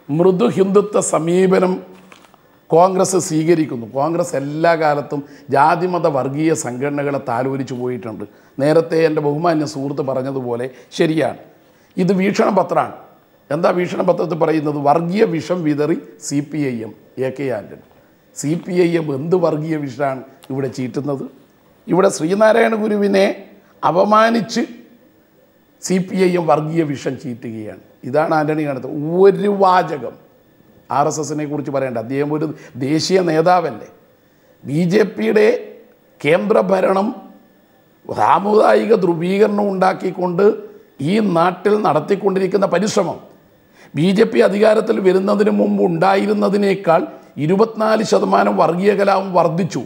മൃദു ഹിന്ദുത്വ സമീപനം കോൺഗ്രസ് സ്വീകരിക്കുന്നു. കോൺഗ്രസ് എല്ലാ കാലത്തും ജാതിമത വർഗീയ സംഘടനകളെ താലോലിച്ചു പോയിട്ടുണ്ട്. നേരത്തെ എൻ്റെ ബഹുമാന്യ സുഹൃത്ത് പറഞ്ഞതുപോലെ ശരിയാണ്. ഇത് വീക്ഷണപത്രമാണ്. എന്താ വീക്ഷണപത്രത്തിൽ പറയുന്നത്? വർഗീയ വിഷം വിതറി CPIM, AK ആൻ്റണി. CPIM എന്ത് വർഗീയ വിഷമാണ് ഇവിടെ ചീറ്റുന്നത്? ഇവിടെ ശ്രീനാരായണ ഗുരുവിനെ അപമാനിച്ച് CPIM വർഗീയ വിഷം ചീറ്റുകയാണ്. ഇതാണ് ആൻ്റണി കാണുന്നത്. ഒരു വാചകം RSS-നെ കുറിച്ച് പറയേണ്ട. അദ്ദേഹം ഒരു ദേശീയ നേതാവല്ലേ. BJP-യുടെ കേന്ദ്രഭരണം സാമുദായിക ധ്രുവീകരണം ഉണ്ടാക്കിക്കൊണ്ട് ഈ നാട്ടിൽ നടത്തിക്കൊണ്ടിരിക്കുന്ന പരിശ്രമം BJP അധികാരത്തിൽ വരുന്നതിന് മുമ്പ് ഉണ്ടായിരുന്നതിനേക്കാൾ 24% വർഗീയ കലാപം വർദ്ധിച്ചു.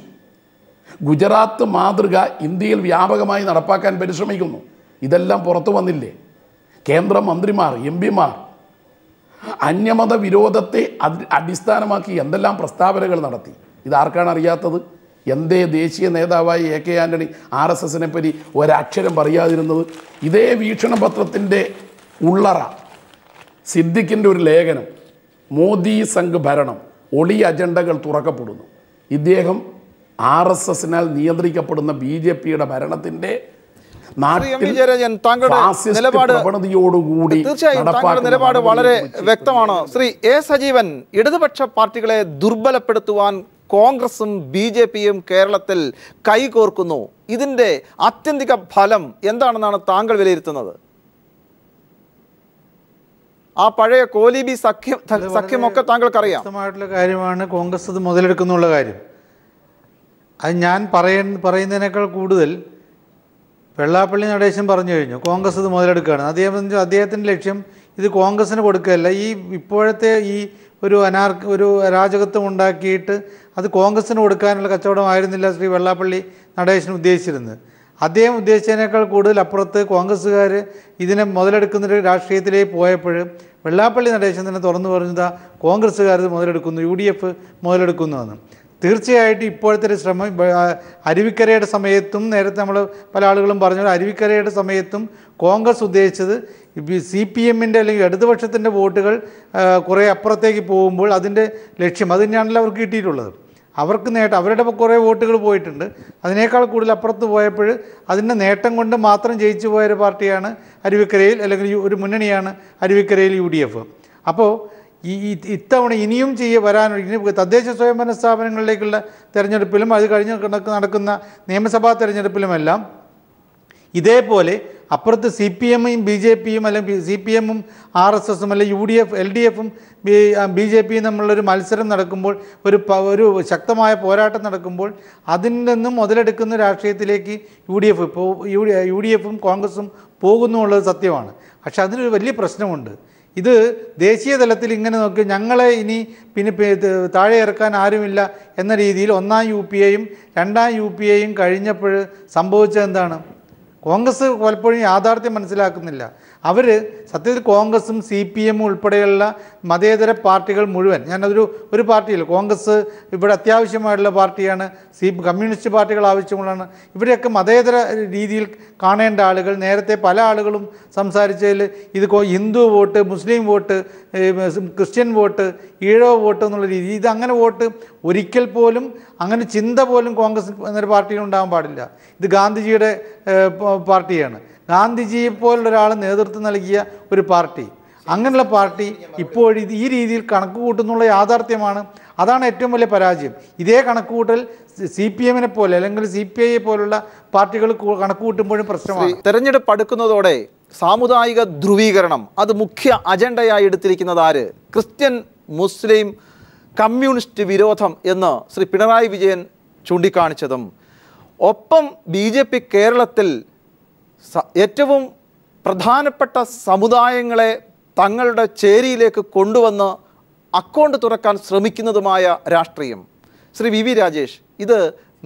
ഗുജറാത്ത് മാതൃക ഇന്ത്യയിൽ വ്യാപകമായി നടപ്പാക്കാൻ പരിശ്രമിക്കുന്നു. ഇതെല്ലാം പുറത്തു വന്നില്ലേ? കേന്ദ്രമന്ത്രിമാർ, MP-മാർ അന്യമത വിരോധത്തെ അടിസ്ഥാനമാക്കി എന്തെല്ലാം പ്രസ്താവനകൾ നടത്തി. ഇതാർക്കാണ് അറിയാത്തത്? എന്തേ ദേശീയ നേതാവായി AK ആൻ്റണി RSSനെ പറ്റി ഒരക്ഷരം പറയാതിരുന്നത്? ഇതേ വീക്ഷണപത്രത്തിൻ്റെ ഉള്ളറ സിദ്ദിഖിൻ്റെ ഒരു ലേഖനം, മോദി സംഘ് ഭരണം, ഒളി അജണ്ടകൾ തുറക്കപ്പെടുന്നു. ഇദ്ദേഹം RSSനാൽ നിയന്ത്രിക്കപ്പെടുന്ന BJPയുടെ ഭരണത്തിൻ്റെ തീർച്ചയായും താങ്കളുടെ നിലപാട് വളരെ വ്യക്തമാണ്. ശ്രീ A. സജീവൻ, ഇടതുപക്ഷ പാർട്ടികളെ ദുർബലപ്പെടുത്തുവാൻ കോൺഗ്രസും BJPയും കേരളത്തിൽ കൈകോർക്കുന്നു. ഇതിന്റെ ആത്യന്തിക ഫലം എന്താണെന്നാണ് താങ്കൾ വിലയിരുത്തുന്നത്? ആ പഴയ കോലീബി സഖ്യമൊക്കെ താങ്കൾക്കറിയാം. വ്യക്തമായിട്ടുള്ള കാര്യമാണ് കോൺഗ്രസ് ഇത് മുതലെടുക്കുന്നുള്ള കാര്യം. അത് ഞാൻ പറയുന്നതിനേക്കാൾ കൂടുതൽ വെള്ളാപ്പള്ളി നടേശൻ പറഞ്ഞു കഴിഞ്ഞു കോൺഗ്രസ് ഇത് മുതലെടുക്കുകയാണ്. അദ്ദേഹത്തിൻ്റെ ലക്ഷ്യം ഇത് കോൺഗ്രസ്സിന് കൊടുക്കുകയല്ല, ഈ ഇപ്പോഴത്തെ ഈ ഒരു അരാജകത്വം ഉണ്ടാക്കിയിട്ട് അത് കോൺഗ്രസ്സിന് കൊടുക്കാനുള്ള കച്ചവടമായിരുന്നില്ല ശ്രീ വെള്ളാപ്പള്ളി നടേശൻ ഉദ്ദേശിച്ചിരുന്നത്. അദ്ദേഹം ഉദ്ദേശിച്ചതിനേക്കാൾ കൂടുതൽ അപ്പുറത്ത് കോൺഗ്രസ്സുകാർ ഇതിനെ മുതലെടുക്കുന്നൊരു രാഷ്ട്രീയത്തിലേക്ക് പോയപ്പോൾ വെള്ളാപ്പള്ളി നടേശൻ തന്നെ തുറന്നു പറഞ്ഞത് കോൺഗ്രസ്സുകാർ ഇത് മുതലെടുക്കുന്നു, UDF മുതലെടുക്കുന്നുവെന്ന്. തീർച്ചയായിട്ടും ഇപ്പോഴത്തെ ഒരു ശ്രമം അരുവിക്കരയുടെ സമയത്തും നേരത്തെ നമ്മൾ പല ആളുകളും പറഞ്ഞു, അരുവിക്കരയുടെ സമയത്തും കോൺഗ്രസ് ഉദ്ദേശിച്ചത് CPMൻ്റെ അല്ലെങ്കിൽ ഇടതുപക്ഷത്തിൻ്റെ വോട്ടുകൾ കുറേ അപ്പുറത്തേക്ക് പോകുമ്പോൾ അതിൻ്റെ ലക്ഷ്യം അത് തന്നെയാണല്ലോ അവർക്ക് കിട്ടിയിട്ടുള്ളത്. അവർക്ക് അവരുടെ കുറേ വോട്ടുകൾ പോയിട്ടുണ്ട്, അതിനേക്കാൾ കൂടുതൽ അപ്പുറത്ത് പോയപ്പോൾ അതിൻ്റെ നേട്ടം കൊണ്ട് മാത്രം ജയിച്ചു പോയൊരു പാർട്ടിയാണ് അരുവിക്കരയിൽ, അല്ലെങ്കിൽ ഒരു മുന്നണിയാണ് അരുവിക്കരയിൽ UDF. അപ്പോൾ ഇത്തവണ ഇനിയും ഇനി തദ്ദേശ സ്വയംഭരണ സ്ഥാപനങ്ങളിലേക്കുള്ള തെരഞ്ഞെടുപ്പിലും അത് കഴിഞ്ഞ് നടക്കുന്ന നിയമസഭാ തെരഞ്ഞെടുപ്പിലുമെല്ലാം ഇതേപോലെ അപ്പുറത്ത് CPMയും BJPയും അല്ലെങ്കിൽ CPMും RSSും അല്ലെങ്കിൽ UDF LDFും BJPയും തമ്മിലുള്ളൊരു മത്സരം നടക്കുമ്പോൾ, ഒരു ശക്തമായ പോരാട്ടം നടക്കുമ്പോൾ അതിൽ നിന്നും മുതലെടുക്കുന്ന രാഷ്ട്രീയത്തിലേക്ക് UDFും കോൺഗ്രസും പോകുന്നു എന്നുള്ളത് സത്യമാണ്. പക്ഷെ അതിനൊരു വലിയ പ്രശ്നമുണ്ട്. ഇത് ദേശീയ തലത്തിൽ ഇങ്ങനെ നോക്കി ഞങ്ങളെ ഇനി പിന്നെ താഴെ ഇറക്കാൻ ആരുമില്ല എന്ന രീതിയിൽ ഒന്നാം UPAയും രണ്ടാം UPAയും കഴിഞ്ഞപ്പോൾ സംഭവിച്ചത് എന്താണ്? കോൺഗ്രസ് പലപ്പോഴും യാഥാർത്ഥ്യം മനസ്സിലാക്കുന്നില്ല. അവർ സത്യത്തിൽ കോൺഗ്രസും CPMും ഉൾപ്പെടെയുള്ള മതേതര പാർട്ടികൾ മുഴുവൻ, ഒരു പാർട്ടിയില്ല, കോൺഗ്രസ് ഇവിടെ അത്യാവശ്യമായിട്ടുള്ള പാർട്ടിയാണ്, കമ്മ്യൂണിസ്റ്റ് പാർട്ടികൾ ആവശ്യമുള്ളതാണ്. ഇവരെയൊക്കെ മതേതര രീതിയിൽ കാണേണ്ട ആളുകൾ, നേരത്തെ പല ആളുകളും സംസാരിച്ചതിൽ ഇത് Hindu vote, Muslim vote, Christian vote, Ezhava vote എന്നുള്ള രീതി, ഇതങ്ങനെ വോട്ട് ഒരിക്കൽ പോലും അങ്ങനെ ചിന്ത പോലും കോൺഗ്രസ് എന്നൊരു പാർട്ടിയിൽ ഉണ്ടാകാൻ പാടില്ല. ഇത് ഗാന്ധിജിയുടെ പാർട്ടിയാണ്. ഗാന്ധിജിയെ പോലുള്ളൊരാൾ നേതൃത്വം നൽകിയ ഒരു പാർട്ടി, അങ്ങനെയുള്ള പാർട്ടി ഇപ്പോൾ ഈ രീതിയിൽ കണക്ക് കൂട്ടുന്നുള്ള യാഥാർത്ഥ്യമാണ്. അതാണ് ഏറ്റവും വലിയ പരാജയം. ഇതേ കണക്കുകൂട്ടൽ CPMനെ പോലെ അല്ലെങ്കിൽ CPI പോലുള്ള പാർട്ടികൾ കണക്ക് കൂട്ടുമ്പോഴും പ്രശ്നമാണ്. തെരഞ്ഞെടുപ്പ് അടുക്കുന്നതോടെ സാമുദായിക ധ്രുവീകരണം അത് മുഖ്യ അജണ്ടയായി എടുത്തിരിക്കുന്നത് ആര്? ക്രിസ്ത്യൻ, മുസ്ലിം, കമ്മ്യൂണിസ്റ്റ് വിരോധം എന്ന് ശ്രീ പിണറായി വിജയൻ ചൂണ്ടിക്കാണിച്ചതും ഒപ്പം BJP കേരളത്തിൽ ഏറ്റവും പ്രധാനപ്പെട്ട സമുദായങ്ങളെ തങ്ങളുടെ ചേരിയിലേക്ക് കൊണ്ടുവന്ന് അക്കൗണ്ട് തുറക്കാൻ ശ്രമിക്കുന്നതുമായ രാഷ്ട്രീയം. ശ്രീ VV രാജേഷ്, ഇത്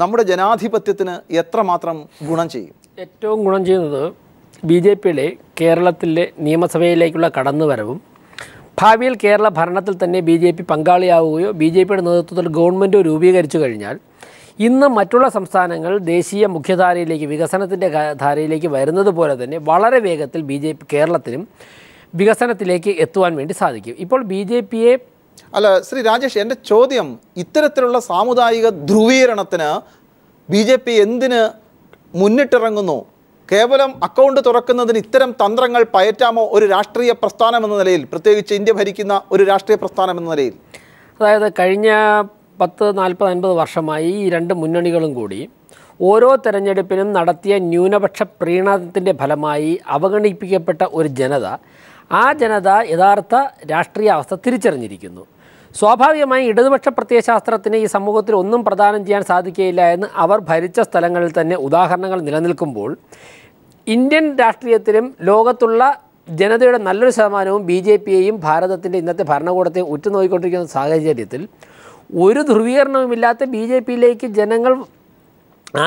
നമ്മുടെ ജനാധിപത്യത്തിന് എത്രമാത്രം ഗുണം ചെയ്യും? ഏറ്റവും ഗുണം ചെയ്യുന്നത് BJPയുടെ കേരളത്തിലെ നിയമസഭയിലേക്കുള്ള കടന്നുവരവും ഭാവിയിൽ കേരള ഭരണത്തിൽ തന്നെ BJP പങ്കാളിയാവുകയോ BJPയുടെ നേതൃത്വത്തിൽ ഗവൺമെൻറ് രൂപീകരിച്ചു കഴിഞ്ഞാൽ ഇന്ന് മറ്റുള്ള സംസ്ഥാനങ്ങൾ ദേശീയ മുഖ്യധാരയിലേക്ക്, വികസനത്തിൻ്റെ ധാരയിലേക്ക് വരുന്നത് പോലെ തന്നെ വളരെ വേഗത്തിൽ BJP കേരളത്തിലും വികസനത്തിലേക്ക് എത്തുവാൻ വേണ്ടി സാധിക്കും. ഇപ്പോൾ BJPയെ അല്ല ശ്രീ രാജേഷ്, എൻ്റെ ചോദ്യം, ഇത്തരത്തിലുള്ള സാമുദായിക ധ്രുവീകരണത്തിന് BJP എന്തിന് മുന്നിട്ടിറങ്ങുന്നു? കേവലം അക്കൗണ്ട് തുറക്കുന്നതിന് ഇത്തരം തന്ത്രങ്ങൾ പയറ്റാമോ ഒരു രാഷ്ട്രീയ പ്രസ്ഥാനം എന്ന നിലയിൽ, പ്രത്യേകിച്ച് ഇന്ത്യ ഭരിക്കുന്ന ഒരു രാഷ്ട്രീയ പ്രസ്ഥാനം എന്ന നിലയിൽ? അതായത് കഴിഞ്ഞ 10, 40, 50 വർഷമായി ഈ രണ്ട് മുന്നണികളും കൂടി ഓരോ തെരഞ്ഞെടുപ്പിനും നടത്തിയ ന്യൂനപക്ഷ പ്രീണനത്തിൻ്റെ ഫലമായി അവഗണിപ്പിക്കപ്പെട്ട ഒരു ജനത, ആ ജനത യഥാർത്ഥ രാഷ്ട്രീയ അവസ്ഥ തിരിച്ചറിഞ്ഞിരിക്കുന്നു. സ്വാഭാവികമായി ഇടതുപക്ഷ പ്രത്യയശാസ്ത്രത്തിന് ഈ സമൂഹത്തിൽ ഒന്നും പ്രദാനം ചെയ്യാൻ സാധിക്കുകയില്ല എന്ന് അവർ ഭരിച്ച സ്ഥലങ്ങളിൽ തന്നെ ഉദാഹരണങ്ങൾ നിലനിൽക്കുമ്പോൾ ഇന്ത്യൻ രാഷ്ട്രീയത്തിലും ലോകത്തുള്ള ജനതയുടെ നല്ലൊരു ശതമാനവും BJPയെയും ഭാരതത്തിൻ്റെ ഇന്നത്തെ ഭരണകൂടത്തെയും ഉറ്റുനോക്കിക്കൊണ്ടിരിക്കുന്ന സാഹചര്യത്തിൽ ഒരു ധ്രുവീകരണവുമില്ലാത്ത BJPയിലേക്ക് ജനങ്ങൾ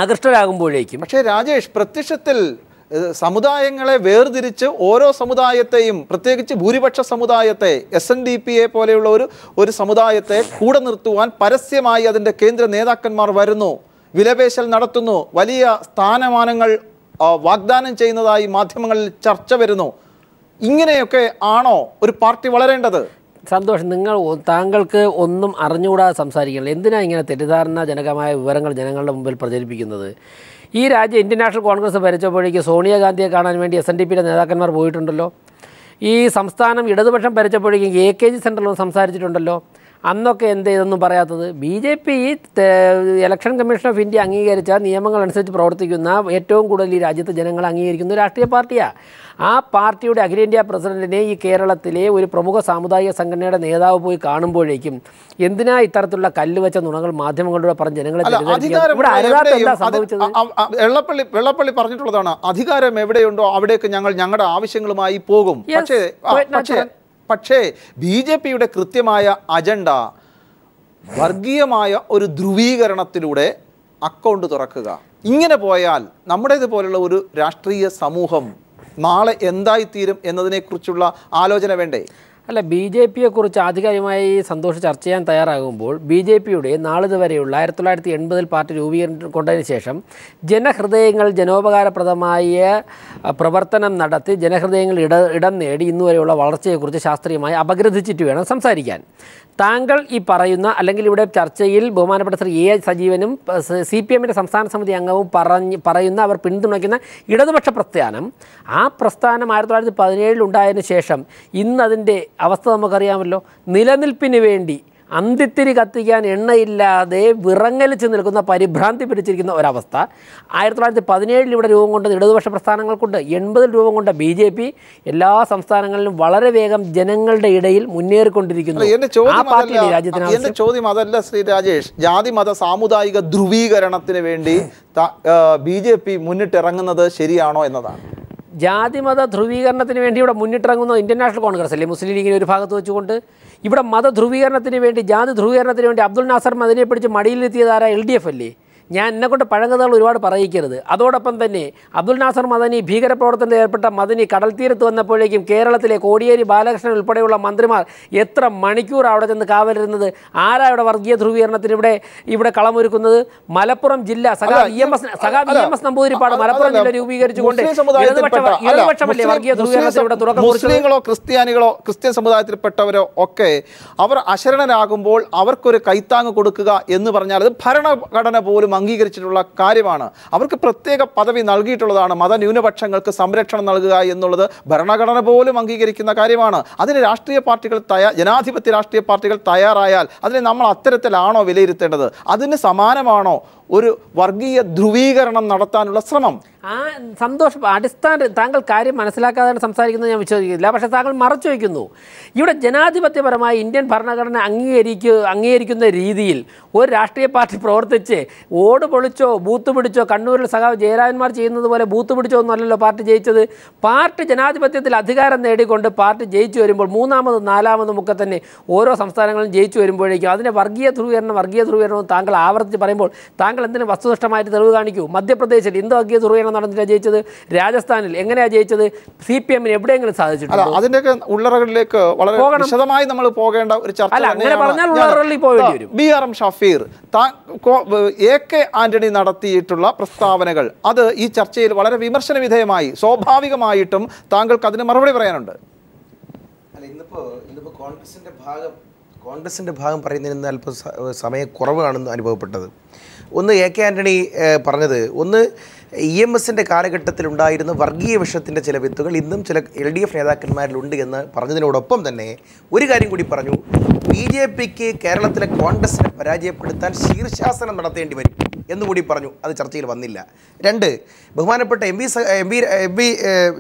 ആകൃഷ്ടരാകുമ്പോഴേക്കും പക്ഷേ രാജേഷ്, പ്രത്യക്ഷത്തിൽ സമുദായങ്ങളെ വേർതിരിച്ച് ഓരോ സമുദായത്തെയും, പ്രത്യേകിച്ച് ഭൂരിപക്ഷ സമുദായത്തെ, SNDPയെ പോലെയുള്ള ഒരു സമുദായത്തെ കൂടെ നിർത്തുവാൻ പരസ്യമായി അതിൻ്റെ കേന്ദ്ര നേതാക്കന്മാർ വരുന്നു, വിലപേശൽ നടത്തുന്നു, വലിയ സ്ഥാനമാനങ്ങൾ വാഗ്ദാനം ചെയ്യുന്നതായി മാധ്യമങ്ങളിൽ ചർച്ച വരുന്നു. ഇങ്ങനെയൊക്കെ ആണോ ഒരു പാർട്ടി വളരേണ്ടത്? സന്തോഷം, താങ്കൾക്ക് ഒന്നും അറിഞ്ഞുകൂടാതെ സംസാരിക്കണം. എന്തിനാണ് ഇങ്ങനെ തെറ്റിദ്ധാരണാജനകമായ വിവരങ്ങൾ ജനങ്ങളുടെ മുമ്പിൽ പ്രചരിപ്പിക്കുന്നത്? ഈ രാജ്യം ഇന്ത്യൻ നാഷണൽ കോൺഗ്രസ് ഭരിച്ചപ്പോഴേക്ക് സോണിയാഗാന്ധിയെ കാണാൻ വേണ്ടി SNDPയുടെ നേതാക്കന്മാർ പോയിട്ടുണ്ടല്ലോ. ഈ സംസ്ഥാനം ഇടതുപക്ഷം ഭരിച്ചപ്പോഴേക്കും AKG സെൻറ്ററിൽ സംസാരിച്ചിട്ടുണ്ടല്ലോ. അന്നൊക്കെ എന്ത് ഇതൊന്നും പറയാത്തത്? BJP election commission of India അംഗീകരിച്ച നിയമങ്ങൾ അനുസരിച്ച് പ്രവർത്തിക്കുന്ന, ഏറ്റവും കൂടുതൽ ഈ രാജ്യത്തെ ജനങ്ങൾ അംഗീകരിക്കുന്ന രാഷ്ട്രീയ പാർട്ടിയാണ്. ആ പാർട്ടിയുടെ അഖിലേന്ത്യാ പ്രസിഡന്റിനെ ഈ കേരളത്തിലെ ഒരു പ്രമുഖ സാമുദായിക സംഘടനയുടെ നേതാവ് പോയി കാണുമ്പോഴേക്കും എന്തിനാ ഇത്തരത്തിലുള്ള കല്ലുവെച്ച നുണകൾ മാധ്യമങ്ങളിലൂടെ പറഞ്ഞ് ജനങ്ങളെ സംഭവിച്ചത്? വെള്ളപ്പള്ളി പറഞ്ഞിട്ടുള്ളതാണ്, അധികാരം എവിടെയുണ്ടോ അവിടേക്ക് ഞങ്ങൾ ഞങ്ങളുടെ ആവശ്യങ്ങളുമായി പോകും. പക്ഷേ BJPയുടെ കൃത്യമായ അജണ്ട വർഗീയമായ ഒരു ധ്രുവീകരണത്തിലൂടെ അക്കൗണ്ട് തുറക്കുക. ഇങ്ങനെ പോയാൽ നമ്മുടേതുപോലുള്ള ഒരു രാഷ്ട്രീയ സമൂഹം നാളെ എന്തായിത്തീരും എന്നതിനെക്കുറിച്ചുള്ള ആലോചന വേണ്ടേ? അല്ല, BJPയെക്കുറിച്ച് ആധികാരികമായി സന്തോഷം ചർച്ച ചെയ്യാൻ തയ്യാറാകുമ്പോൾ BJPയുടെ നാളിതുവരെയുള്ള 1980 പാർട്ടി രൂപീകരിക്കൊണ്ടതിന് ശേഷം ജനഹൃദയങ്ങൾ ജനോപകാരപ്രദമായ പ്രവർത്തനം നടത്തി ജനഹൃദയങ്ങൾ ഇടം നേടി ഇന്നുവരെയുള്ള വളർച്ചയെക്കുറിച്ച് ശാസ്ത്രീയമായി അപഗ്രഥിച്ചിട്ട് വേണം സംസാരിക്കാൻ. താങ്കൾ ഈ പറയുന്ന, അല്ലെങ്കിൽ ഇവിടെ ചർച്ചയിൽ ബഹുമാനപ്പെട്ട ശ്രീ A. സജീവനും CPMൻ്റെ സംസ്ഥാന സമിതി അംഗവും പറയുന്ന, അവർ പിന്തുണയ്ക്കുന്ന ഇടതുപക്ഷ പ്രസ്ഥാനം, ആ പ്രസ്ഥാനം 1917 ഉണ്ടായതിനു ശേഷം ഇന്നതിൻ്റെ അവസ്ഥ നമുക്കറിയാമല്ലോ. നിലനിൽപ്പിന് വേണ്ടി അന്തിത്തിരി കത്തിക്കാൻ എണ്ണയില്ലാതെ വിറങ്ങലിച്ച് നിൽക്കുന്ന, പരിഭ്രാന്തി പിടിച്ചിരിക്കുന്ന ഒരവസ്ഥ 1917 ഇവിടെ രൂപം കൊണ്ടത് ഇടതുപക്ഷ പ്രസ്ഥാനങ്ങൾക്കുണ്ട്. 80 രൂപം കൊണ്ട BJP എല്ലാ സംസ്ഥാനങ്ങളിലും വളരെ വേഗം ജനങ്ങളുടെ ഇടയിൽ മുന്നേറിക്കൊണ്ടിരിക്കുന്നു. എന്റെ ചോദ്യം അതല്ല ശ്രീ രാജേഷ്. ജാതി മത സാമുദായിക ധ്രുവീകരണത്തിന് വേണ്ടി BJP മുന്നിട്ടിറങ്ങുന്നത് ശരിയാണോ എന്നതാണ്. ജാതിമത ധ്രുവീകരണത്തിന് വേണ്ടി ഇവിടെ മുന്നിട്ടിറങ്ങുന്ന ഇന്ത്യൻ നാഷണൽ കോൺഗ്രസ് അല്ലേ, മുസ്ലിം ലീഗിനെ ഒരു ഭാഗത്ത് വെച്ചുകൊണ്ട്? ഇവിടെ മതധ്രുവീകരണത്തിന് വേണ്ടി, ജാതി ധ്രുവീകരണത്തിന് വേണ്ടി അബ്ദുൽ നാസർ മദനിയെ പിടിച്ച് മടിയിലെത്തിയതാരാ? LDF അല്ലേ? ഞാൻ എന്നെക്കൊണ്ട് പഴങ്കഥകൾ ഒരുപാട് പറയിക്കരുത്. അതോടൊപ്പം തന്നെ അബ്ദുൽ നാസർ മദനി ഭീകരപ്രവർത്തനത്തിൽ ഏർപ്പെട്ട മദനി കടൽ തീരത്ത് വന്നപ്പോഴേക്കും കേരളത്തിലെ കോടിയേരി ബാലകൃഷ്ണൻ ഉൾപ്പെടെയുള്ള മന്ത്രിമാർ എത്ര മണിക്കൂർ അവിടെ ചെന്ന് കാവലിരുന്നത്? ആരാ ഇവിടെ വർഗീയ ധ്രുവീകരണത്തിന് ഇവിടെ കളമൊരുക്കുന്നത്? മലപ്പുറം ജില്ല സഖാവ് EMS നമ്പൂതിരിപ്പാട് മലപ്പുറം ജില്ല രൂപീകരിച്ചുകൊണ്ട് ഇടതുപക്ഷമല്ലേ വർഗീയ ധ്രുവീകരണത്തിന് ഇവിടെ തുടക്കം കുറിച്ചത്? മുസ്ലിങ്ങളോ ക്രിസ്ത്യാനികളോ ക്രിസ്ത്യൻ സമുദായത്തിൽപ്പെട്ടവരോ ഒക്കെ അവർ അശരണരാകുമ്പോൾ അവർക്കൊരു കൈത്താങ് കൊടുക്കുക എന്ന് പറഞ്ഞാൽ അത് ഭരണഘടന പോലും അംഗീകരിച്ചിട്ടുള്ള കാര്യമാണ്. അവർക്ക് പ്രത്യേക പദവി നൽകിയിട്ടുള്ളതാണ്. മതന്യൂനപക്ഷങ്ങൾക്ക് സംരക്ഷണം നൽകുക എന്നുള്ളത് ഭരണഘടന പോലും അംഗീകരിക്കുന്ന കാര്യമാണ്. അതിന് രാഷ്ട്രീയ പാർട്ടികൾ ജനാധിപത്യ രാഷ്ട്രീയ പാർട്ടികൾ തയ്യാറായാൽ അതിനെ നമ്മൾ അത്തരത്തിലാണോ വിലയിരുത്തേണ്ടത്? അതിന് സമാനമാണോ ഒരു വർഗീയ ധ്രുവീകരണം നടത്താനുള്ള ശ്രമം? സന്തോഷം, താങ്കൾ കാര്യം മനസ്സിലാക്കാതെ സംസാരിക്കുന്നത് ഞാൻ വിശ്വസിക്കുന്നില്ല. പക്ഷേ താങ്കൾ മറച്ചു വയ്ക്കുന്നു. ഇവിടെ ജനാധിപത്യപരമായി ഇന്ത്യൻ ഭരണഘടന അംഗീകരിക്കുന്ന രീതിയിൽ ഒരു രാഷ്ട്രീയ പാർട്ടി പ്രവർത്തിച്ച് ഓട് പൊളിച്ചോ ബൂത്ത് പിടിച്ചോ, കണ്ണൂരിൽ സഖാവ് ജയരാജന്മാർ ചെയ്യുന്നത് പോലെ ബൂത്ത് പിടിച്ചോ ഒന്നല്ലല്ലോ പാർട്ടി ജയിച്ചത്. പാർട്ടി ജനാധിപത്യത്തിൽ അധികാരം നേടിക്കൊണ്ട് പാർട്ടി ജയിച്ചു വരുമ്പോൾ മൂന്നാമതും നാലാമതും ഒക്കെ തന്നെ ഓരോ സംസ്ഥാനങ്ങളും ജയിച്ചു വരുമ്പോഴേക്കും അതിനെ വർഗീയ ധ്രുവീകരണം താങ്കൾ ആവർത്തിച്ച് പറയുമ്പോൾ താങ്കൾ എന്തിനു വസ്തുനിഷ്ഠമായിട്ട് തെളിവ് കാണിക്കൂ? മധ്യപ്രദേശിൽ എന്ത് വർഗീയ ധ്രുവീകരണം നടന്നിട്ടാണ് ജയിച്ചത്? രാജസ്ഥാനിൽ എങ്ങനെയാണ് ജയിച്ചത്? CPMന് എവിടെയെങ്കിലും സാധിച്ചിട്ടുണ്ടോ? അതിൻ്റെയൊക്കെ ഉള്ളറകളിലേക്ക് വളരെ വിശദമായി നമ്മൾ പോകേണ്ട ഒരു ചർച്ച. BRM ഷഫീർ, AK ആന്റണി നടത്തിയിട്ടുള്ള പ്രസ്താവനകൾ അത് ഈ ചർച്ചയിൽ വളരെ വിമർശന വിധേയമായി. സ്വാഭാവികമായിട്ടും താങ്കൾക്ക് അതിന് മറുപടി പറയാനുണ്ട്. അല്ല, ഇന്നിപ്പോ കോൺഗ്രസിന്റെ ഭാഗം പറയുന്നതിന് അല്പം സമയക്കുറവാണെന്ന് അനുഭവപ്പെട്ടത്. ഒന്ന് AK ആന്റണി പറഞ്ഞത്, ഒന്ന് EMSന്റെ കാലഘട്ടത്തിലുണ്ടായിരുന്ന വർഗീയ വിഷത്തിൻ്റെ ചില വിത്തുകൾ ഇന്നും ചില LDF നേതാക്കന്മാരിലുണ്ട് എന്ന് പറഞ്ഞതിനോടൊപ്പം തന്നെ ഒരു കാര്യം കൂടി പറഞ്ഞു, BJPക്ക് കേരളത്തിലെ കോൺഗ്രസിനെ പരാജയപ്പെടുത്താൻ ശീർഷാസനം നടത്തേണ്ടി വരും എന്നുകൂടി പറഞ്ഞു. അത് ചർച്ചയിൽ വന്നില്ല. രണ്ട്, ബഹുമാനപ്പെട്ട എം വി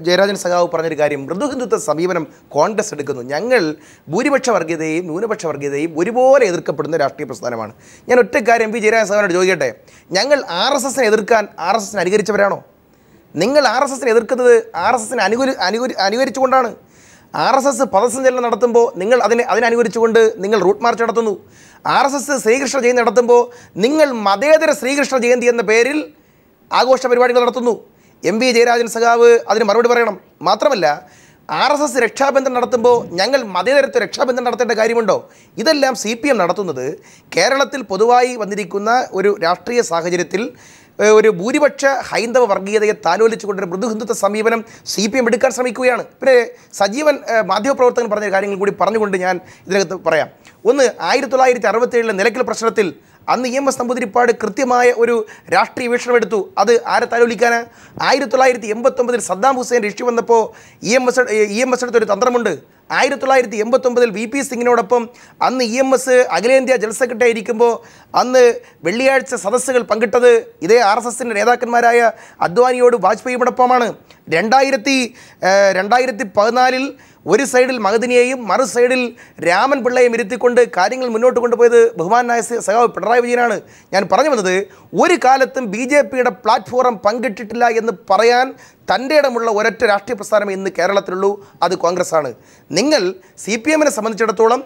ജയരാജൻ സഖാവ് പറഞ്ഞൊരു കാര്യം, മൃദുഹിന്ദുത്വ സമീപനം കോൺഗ്രസ് എടുക്കുന്നു. ഞങ്ങൾ ഭൂരിപക്ഷ വർഗീയതയും ന്യൂനപക്ഷ വർഗീയതയും ഒരുപോലെ എതിർക്കപ്പെടുന്ന രാഷ്ട്രീയ പ്രസ്ഥാനമാണ്. ഞാൻ ഒറ്റ കാര്യം MV ജയരാജൻ സഖാവിനോട് ചോദിക്കട്ടെ, ഞങ്ങൾ RSSനെ എതിർക്കാൻ RSSനെ അനുകരിച്ചവരാണോ? നിങ്ങൾ RSSനെ എതിർക്കുന്നത് RSSനെ അനുകരിച്ചുകൊണ്ടാണ്. RSS പദസഞ്ചലനം നടത്തുമ്പോൾ നിങ്ങൾ അതിനനുകരിച്ചുകൊണ്ട് നിങ്ങൾ റൂട്ട് മാർച്ച് നടത്തുന്നു. RSS ശ്രീകൃഷ്ണ ജയന്തി നടത്തുമ്പോൾ നിങ്ങൾ മതേതര ശ്രീകൃഷ്ണ ജയന്തി എന്ന പേരിൽ ആഘോഷ പരിപാടികൾ നടത്തുന്നു. MV ജയരാജൻ സഖാവ് അതിന് മറുപടി പറയണം. മാത്രമല്ല RSS രക്ഷാബന്ധൻ നടത്തുമ്പോൾ ഞങ്ങൾ മതേതരത്വ രക്ഷാബന്ധൻ നടത്തേണ്ട കാര്യമുണ്ടോ? ഇതെല്ലാം CPM നടത്തുന്നത് കേരളത്തിൽ പൊതുവായി വന്നിരിക്കുന്ന ഒരു രാഷ്ട്രീയ സാഹചര്യത്തിൽ ഒരു ഭൂരിപക്ഷ ഹൈന്ദവ വർഗീയതയെ താലോലിച്ചുകൊണ്ടൊരു മൃദുഹിന്ദുത്വ സമീപനം CPM എടുക്കാൻ ശ്രമിക്കുകയാണ്. പിന്നെ സജീവൻ മാധ്യമപ്രവർത്തകൻ പറഞ്ഞ കാര്യങ്ങൾ കൂടി പറഞ്ഞുകൊണ്ട് ഞാൻ ഇതിനകത്ത് പറയാം. ഒന്ന്, 1967 നിലയ്ക്കൽ പ്രശ്നത്തിൽ അന്ന് EMS നമ്പൂതിരിപ്പാട് കൃത്യമായ ഒരു രാഷ്ട്രീയ വീക്ഷണം എടുത്തു. അത് ആരെ താലോലിക്കാനാ? 1989 സദ്ദാം ഹുസൈൻ ഇഷ്യൂ വന്നപ്പോൾ EMS എടുത്തൊരു തന്ത്രമുണ്ട്. 1989 VP സിംഗിനോടൊപ്പം അന്ന് EMS അഖിലേന്ത്യാ ജനറൽ സെക്രട്ടറി ആയിരിക്കുമ്പോൾ അന്ന് വെള്ളിയാഴ്ച സദസ്സുകൾ പങ്കിട്ടത് ഇതേ RSSൻ്റെ നേതാക്കന്മാരായ അദ്വാനിയോട് വാജ്പേയിയോടൊപ്പമാണ്. 2014 ഒരു സൈഡിൽ മഹദിനെയും മറു സൈഡിൽ രാമൻ പിള്ളയെയും ഇരുത്തിക്കൊണ്ട് കാര്യങ്ങൾ മുന്നോട്ട് കൊണ്ടുപോയത് ബഹുമാനായ സഖാവ് പിണറായി വിജയനാണ്. ഞാൻ പറഞ്ഞു വന്നത്, ഒരു കാലത്തും BJPയുടെ പ്ലാറ്റ്ഫോം പങ്കിട്ടിട്ടില്ല എന്ന് പറയാൻ തൻ്റെ ഇടമുള്ള ഒരൊറ്റ രാഷ്ട്രീയ പ്രസ്ഥാനം ഇന്ന് കേരളത്തിലുള്ളൂ, അത് കോൺഗ്രസ്സാണ്. നിങ്ങൾ CPMനെ സംബന്ധിച്ചിടത്തോളം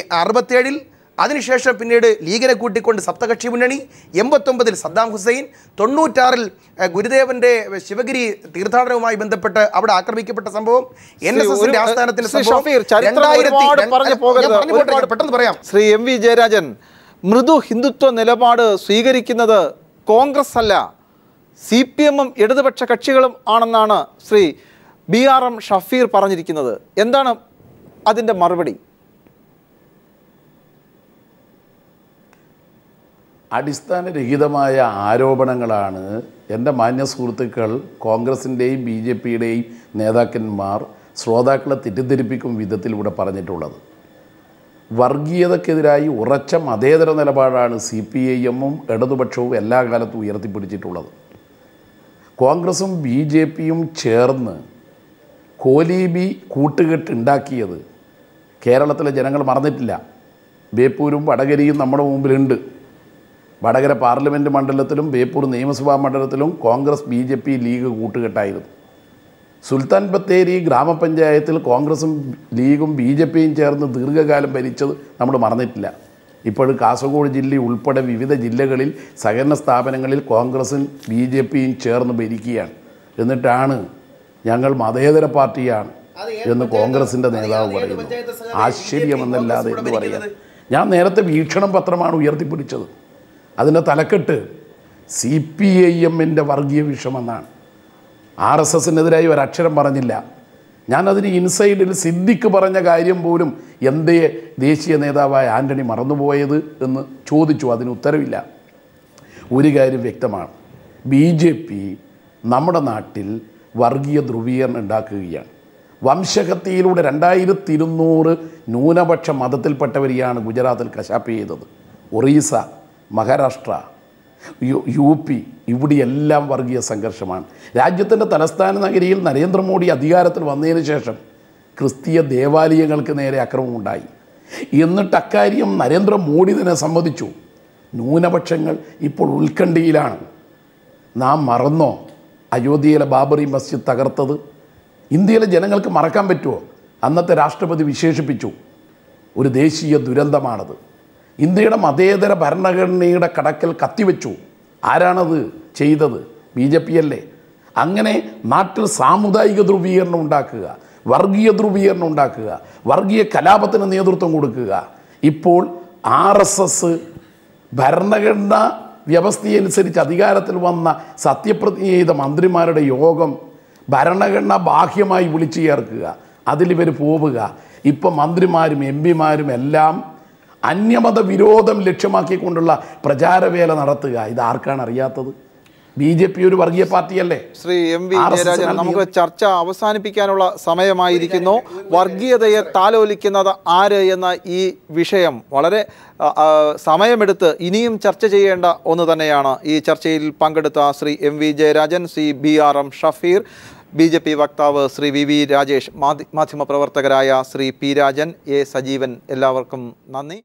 67 അതിനുശേഷം പിന്നീട് ലീഗിനെ കൂട്ടിക്കൊണ്ട് സപ്തകക്ഷി മുന്നണി, 89 സദ്ദാം ഹുസൈൻ, 96 ഗുരുദേവന്റെ ശിവഗിരി തീർത്ഥാടനവുമായി ബന്ധപ്പെട്ട് അവിടെ ആക്രമിക്കപ്പെട്ട സംഭവം, NSSന്റെ ആസ്ഥാനത്തിന്റെ സംഭവം, പെട്ടെന്ന് പറയാം. ശ്രീ MV ജയരാജൻ, മൃദു ഹിന്ദുത്വ നിലപാട് സ്വീകരിക്കുന്നത് കോൺഗ്രസ് അല്ല, CPMഉം ഇടതുപക്ഷ കക്ഷികളും ആണെന്നാണ് ശ്രീ BRM ഷഫീർ പറഞ്ഞിരിക്കുന്നത്. എന്താണ് അതിൻ്റെ മറുപടി? അടിസ്ഥാനരഹിതമായ ആരോപണങ്ങളാണ് എൻ്റെ മാന്യ സുഹൃത്തുക്കൾ, കോൺഗ്രസിൻ്റെയും BJPയുടെയും നേതാക്കന്മാർ ശ്രോതാക്കളെ തെറ്റിദ്ധരിപ്പിക്കും വിധത്തിലൂടെ പറഞ്ഞിട്ടുള്ളത്. വർഗീയതക്കെതിരായി ഉറച്ച മതേതര നിലപാടാണ് CPIMഉം ഇടതുപക്ഷവും എല്ലാ കാലത്തും ഉയർത്തിപ്പിടിച്ചിട്ടുള്ളത്. കോൺഗ്രസും BJPയും ചേർന്ന് കോലീബി കൂട്ടുകെട്ടുണ്ടാക്കിയത് കേരളത്തിലെ ജനങ്ങൾ മറന്നിട്ടില്ല. ബേപ്പൂരും വടകരയും നമ്മുടെ മുമ്പിലുണ്ട്. വടകര പാർലമെൻറ്റ് മണ്ഡലത്തിലും ബേപ്പൂർ നിയമസഭാ മണ്ഡലത്തിലും കോൺഗ്രസ് BJP ലീഗ് കൂട്ടുകെട്ടായിരുന്നു. സുൽത്താൻ ബത്തേരി ഗ്രാമപഞ്ചായത്തിൽ കോൺഗ്രസും ലീഗും BJPയും ചേർന്ന് ദീർഘകാലം ഭരിച്ചത് നമ്മൾ മറന്നിട്ടില്ല. ഇപ്പോഴും കാസർഗോഡ് ജില്ല ഉൾപ്പെടെ വിവിധ ജില്ലകളിൽ സഹകരണ സ്ഥാപനങ്ങളിൽ കോൺഗ്രസും BJPയും ചേർന്ന് ഭരിക്കുകയാണ്. എന്നിട്ടാണ് ഞങ്ങൾ മതേതര പാർട്ടിയാണ് എന്ന് കോൺഗ്രസിൻ്റെ നേതാവ് പറയുന്നു. ആശ്ചര്യമെന്നല്ലാതെ എന്ന് പറയാം. ഞാൻ നേരത്തെ വീക്ഷണം പത്രമാണ് ഉയർത്തിപ്പിടിച്ചത്. അതിൻ്റെ തലക്കെട്ട് CPIMൻ്റെ വർഗീയ വിഷമെന്നാണ്. RSSനെതിരായി ഒരക്ഷരം പറഞ്ഞില്ല. ഞാനതിന് ഇൻസൈഡിൽ സിദ്ദിഖ് പറഞ്ഞ കാര്യം പോലും എന്തേ ദേശീയ നേതാവായ ആൻ്റണി മറന്നുപോയത് എന്ന് ചോദിച്ചു. അതിന് ഉത്തരവില്ല. ഒരു കാര്യം വ്യക്തമാണ്, BJP നമ്മുടെ നാട്ടിൽ വർഗീയ ധ്രുവീകരണം ഉണ്ടാക്കുകയാണ്. വംശഹത്യയിലൂടെ 2200 ന്യൂനപക്ഷ മതത്തിൽപ്പെട്ടവരെയാണ് ഗുജറാത്തിൽ കശാപ്പ് ചെയ്തത്. ഒറീസ, മഹാരാഷ്ട്ര, UP ഇവിടെയെല്ലാം വർഗീയ സംഘർഷമാണ്. രാജ്യത്തിൻ്റെ തലസ്ഥാന നഗരിയിൽ നരേന്ദ്രമോദി അധികാരത്തിൽ വന്നതിന് ശേഷം ക്രിസ്തീയ ദേവാലയങ്ങൾക്ക് നേരെ അക്രമമുണ്ടായി. എന്നിട്ട് അക്കാര്യം നരേന്ദ്രമോദി തന്നെ സമ്മതിച്ചു. ന്യൂനപക്ഷങ്ങൾ ഇപ്പോൾ ഉത്കണ്ഠയിലാണ്. നാം മറന്നോ അയോധ്യയിലെ ബാബറി മസ്ജിദ് തകർത്തത്? ഇന്ത്യയിലെ ജനങ്ങൾക്ക് മറക്കാൻ പറ്റുമോ? അന്നത്തെ രാഷ്ട്രപതി വിശേഷിപ്പിച്ചു ഒരു ദേശീയ ദുരന്തമാണത്. ഇന്ത്യയുടെ മതേതര ഭരണഘടനയുടെ കടക്കൽ കത്തിവെച്ചു. ആരാണത് ചെയ്തത്? BJP അല്ലേ? അങ്ങനെ നാട്ടിൽ സാമുദായിക ധ്രുവീകരണം ഉണ്ടാക്കുക, വർഗീയ ധ്രുവീകരണം ഉണ്ടാക്കുക, വർഗീയ കലാപത്തിന് നേതൃത്വം കൊടുക്കുക. ഇപ്പോൾ RSS ഭരണഘടനാ വ്യവസ്ഥയനുസരിച്ച് അധികാരത്തിൽ വന്ന സത്യപ്രതിജ്ഞ ചെയ്ത മന്ത്രിമാരുടെ യോഗം ഭരണഘടന ബാഹ്യമായി വിളിച്ചു ചേർക്കുക, അതിലിവർ പോവുക. ഇപ്പം മന്ത്രിമാരും MPമാരും എല്ലാം അന്യമത വിരോധം ലക്ഷ്യമാക്കിക്കൊണ്ടുള്ള പ്രചാരവേല നടത്തുക. ഇതാർക്കാണ് അറിയാത്തത്? BJP ഒരു വർഗീയ പാർട്ടിയല്ലേ? ശ്രീ MV ജയരാജൻ, നമുക്ക് ചർച്ച അവസാനിപ്പിക്കാനുള്ള സമയമായിരിക്കുന്നു. വർഗീയതയെ താലോലിക്കുന്നത് ആര് എന്ന ഈ വിഷയം വളരെ സമയമെടുത്ത് ഇനിയും ചർച്ച ചെയ്യേണ്ട ഒന്ന് തന്നെയാണ്. ഈ ചർച്ചയിൽ പങ്കെടുത്ത Shri MV Jayarajan, Shri BRM Shafeer, BJP വക്താവ് Shri VV Rajesh, മാധ്യമപ്രവർത്തകരായ Shri P Rajan, A Sajeevan, എല്ലാവർക്കും നന്ദി.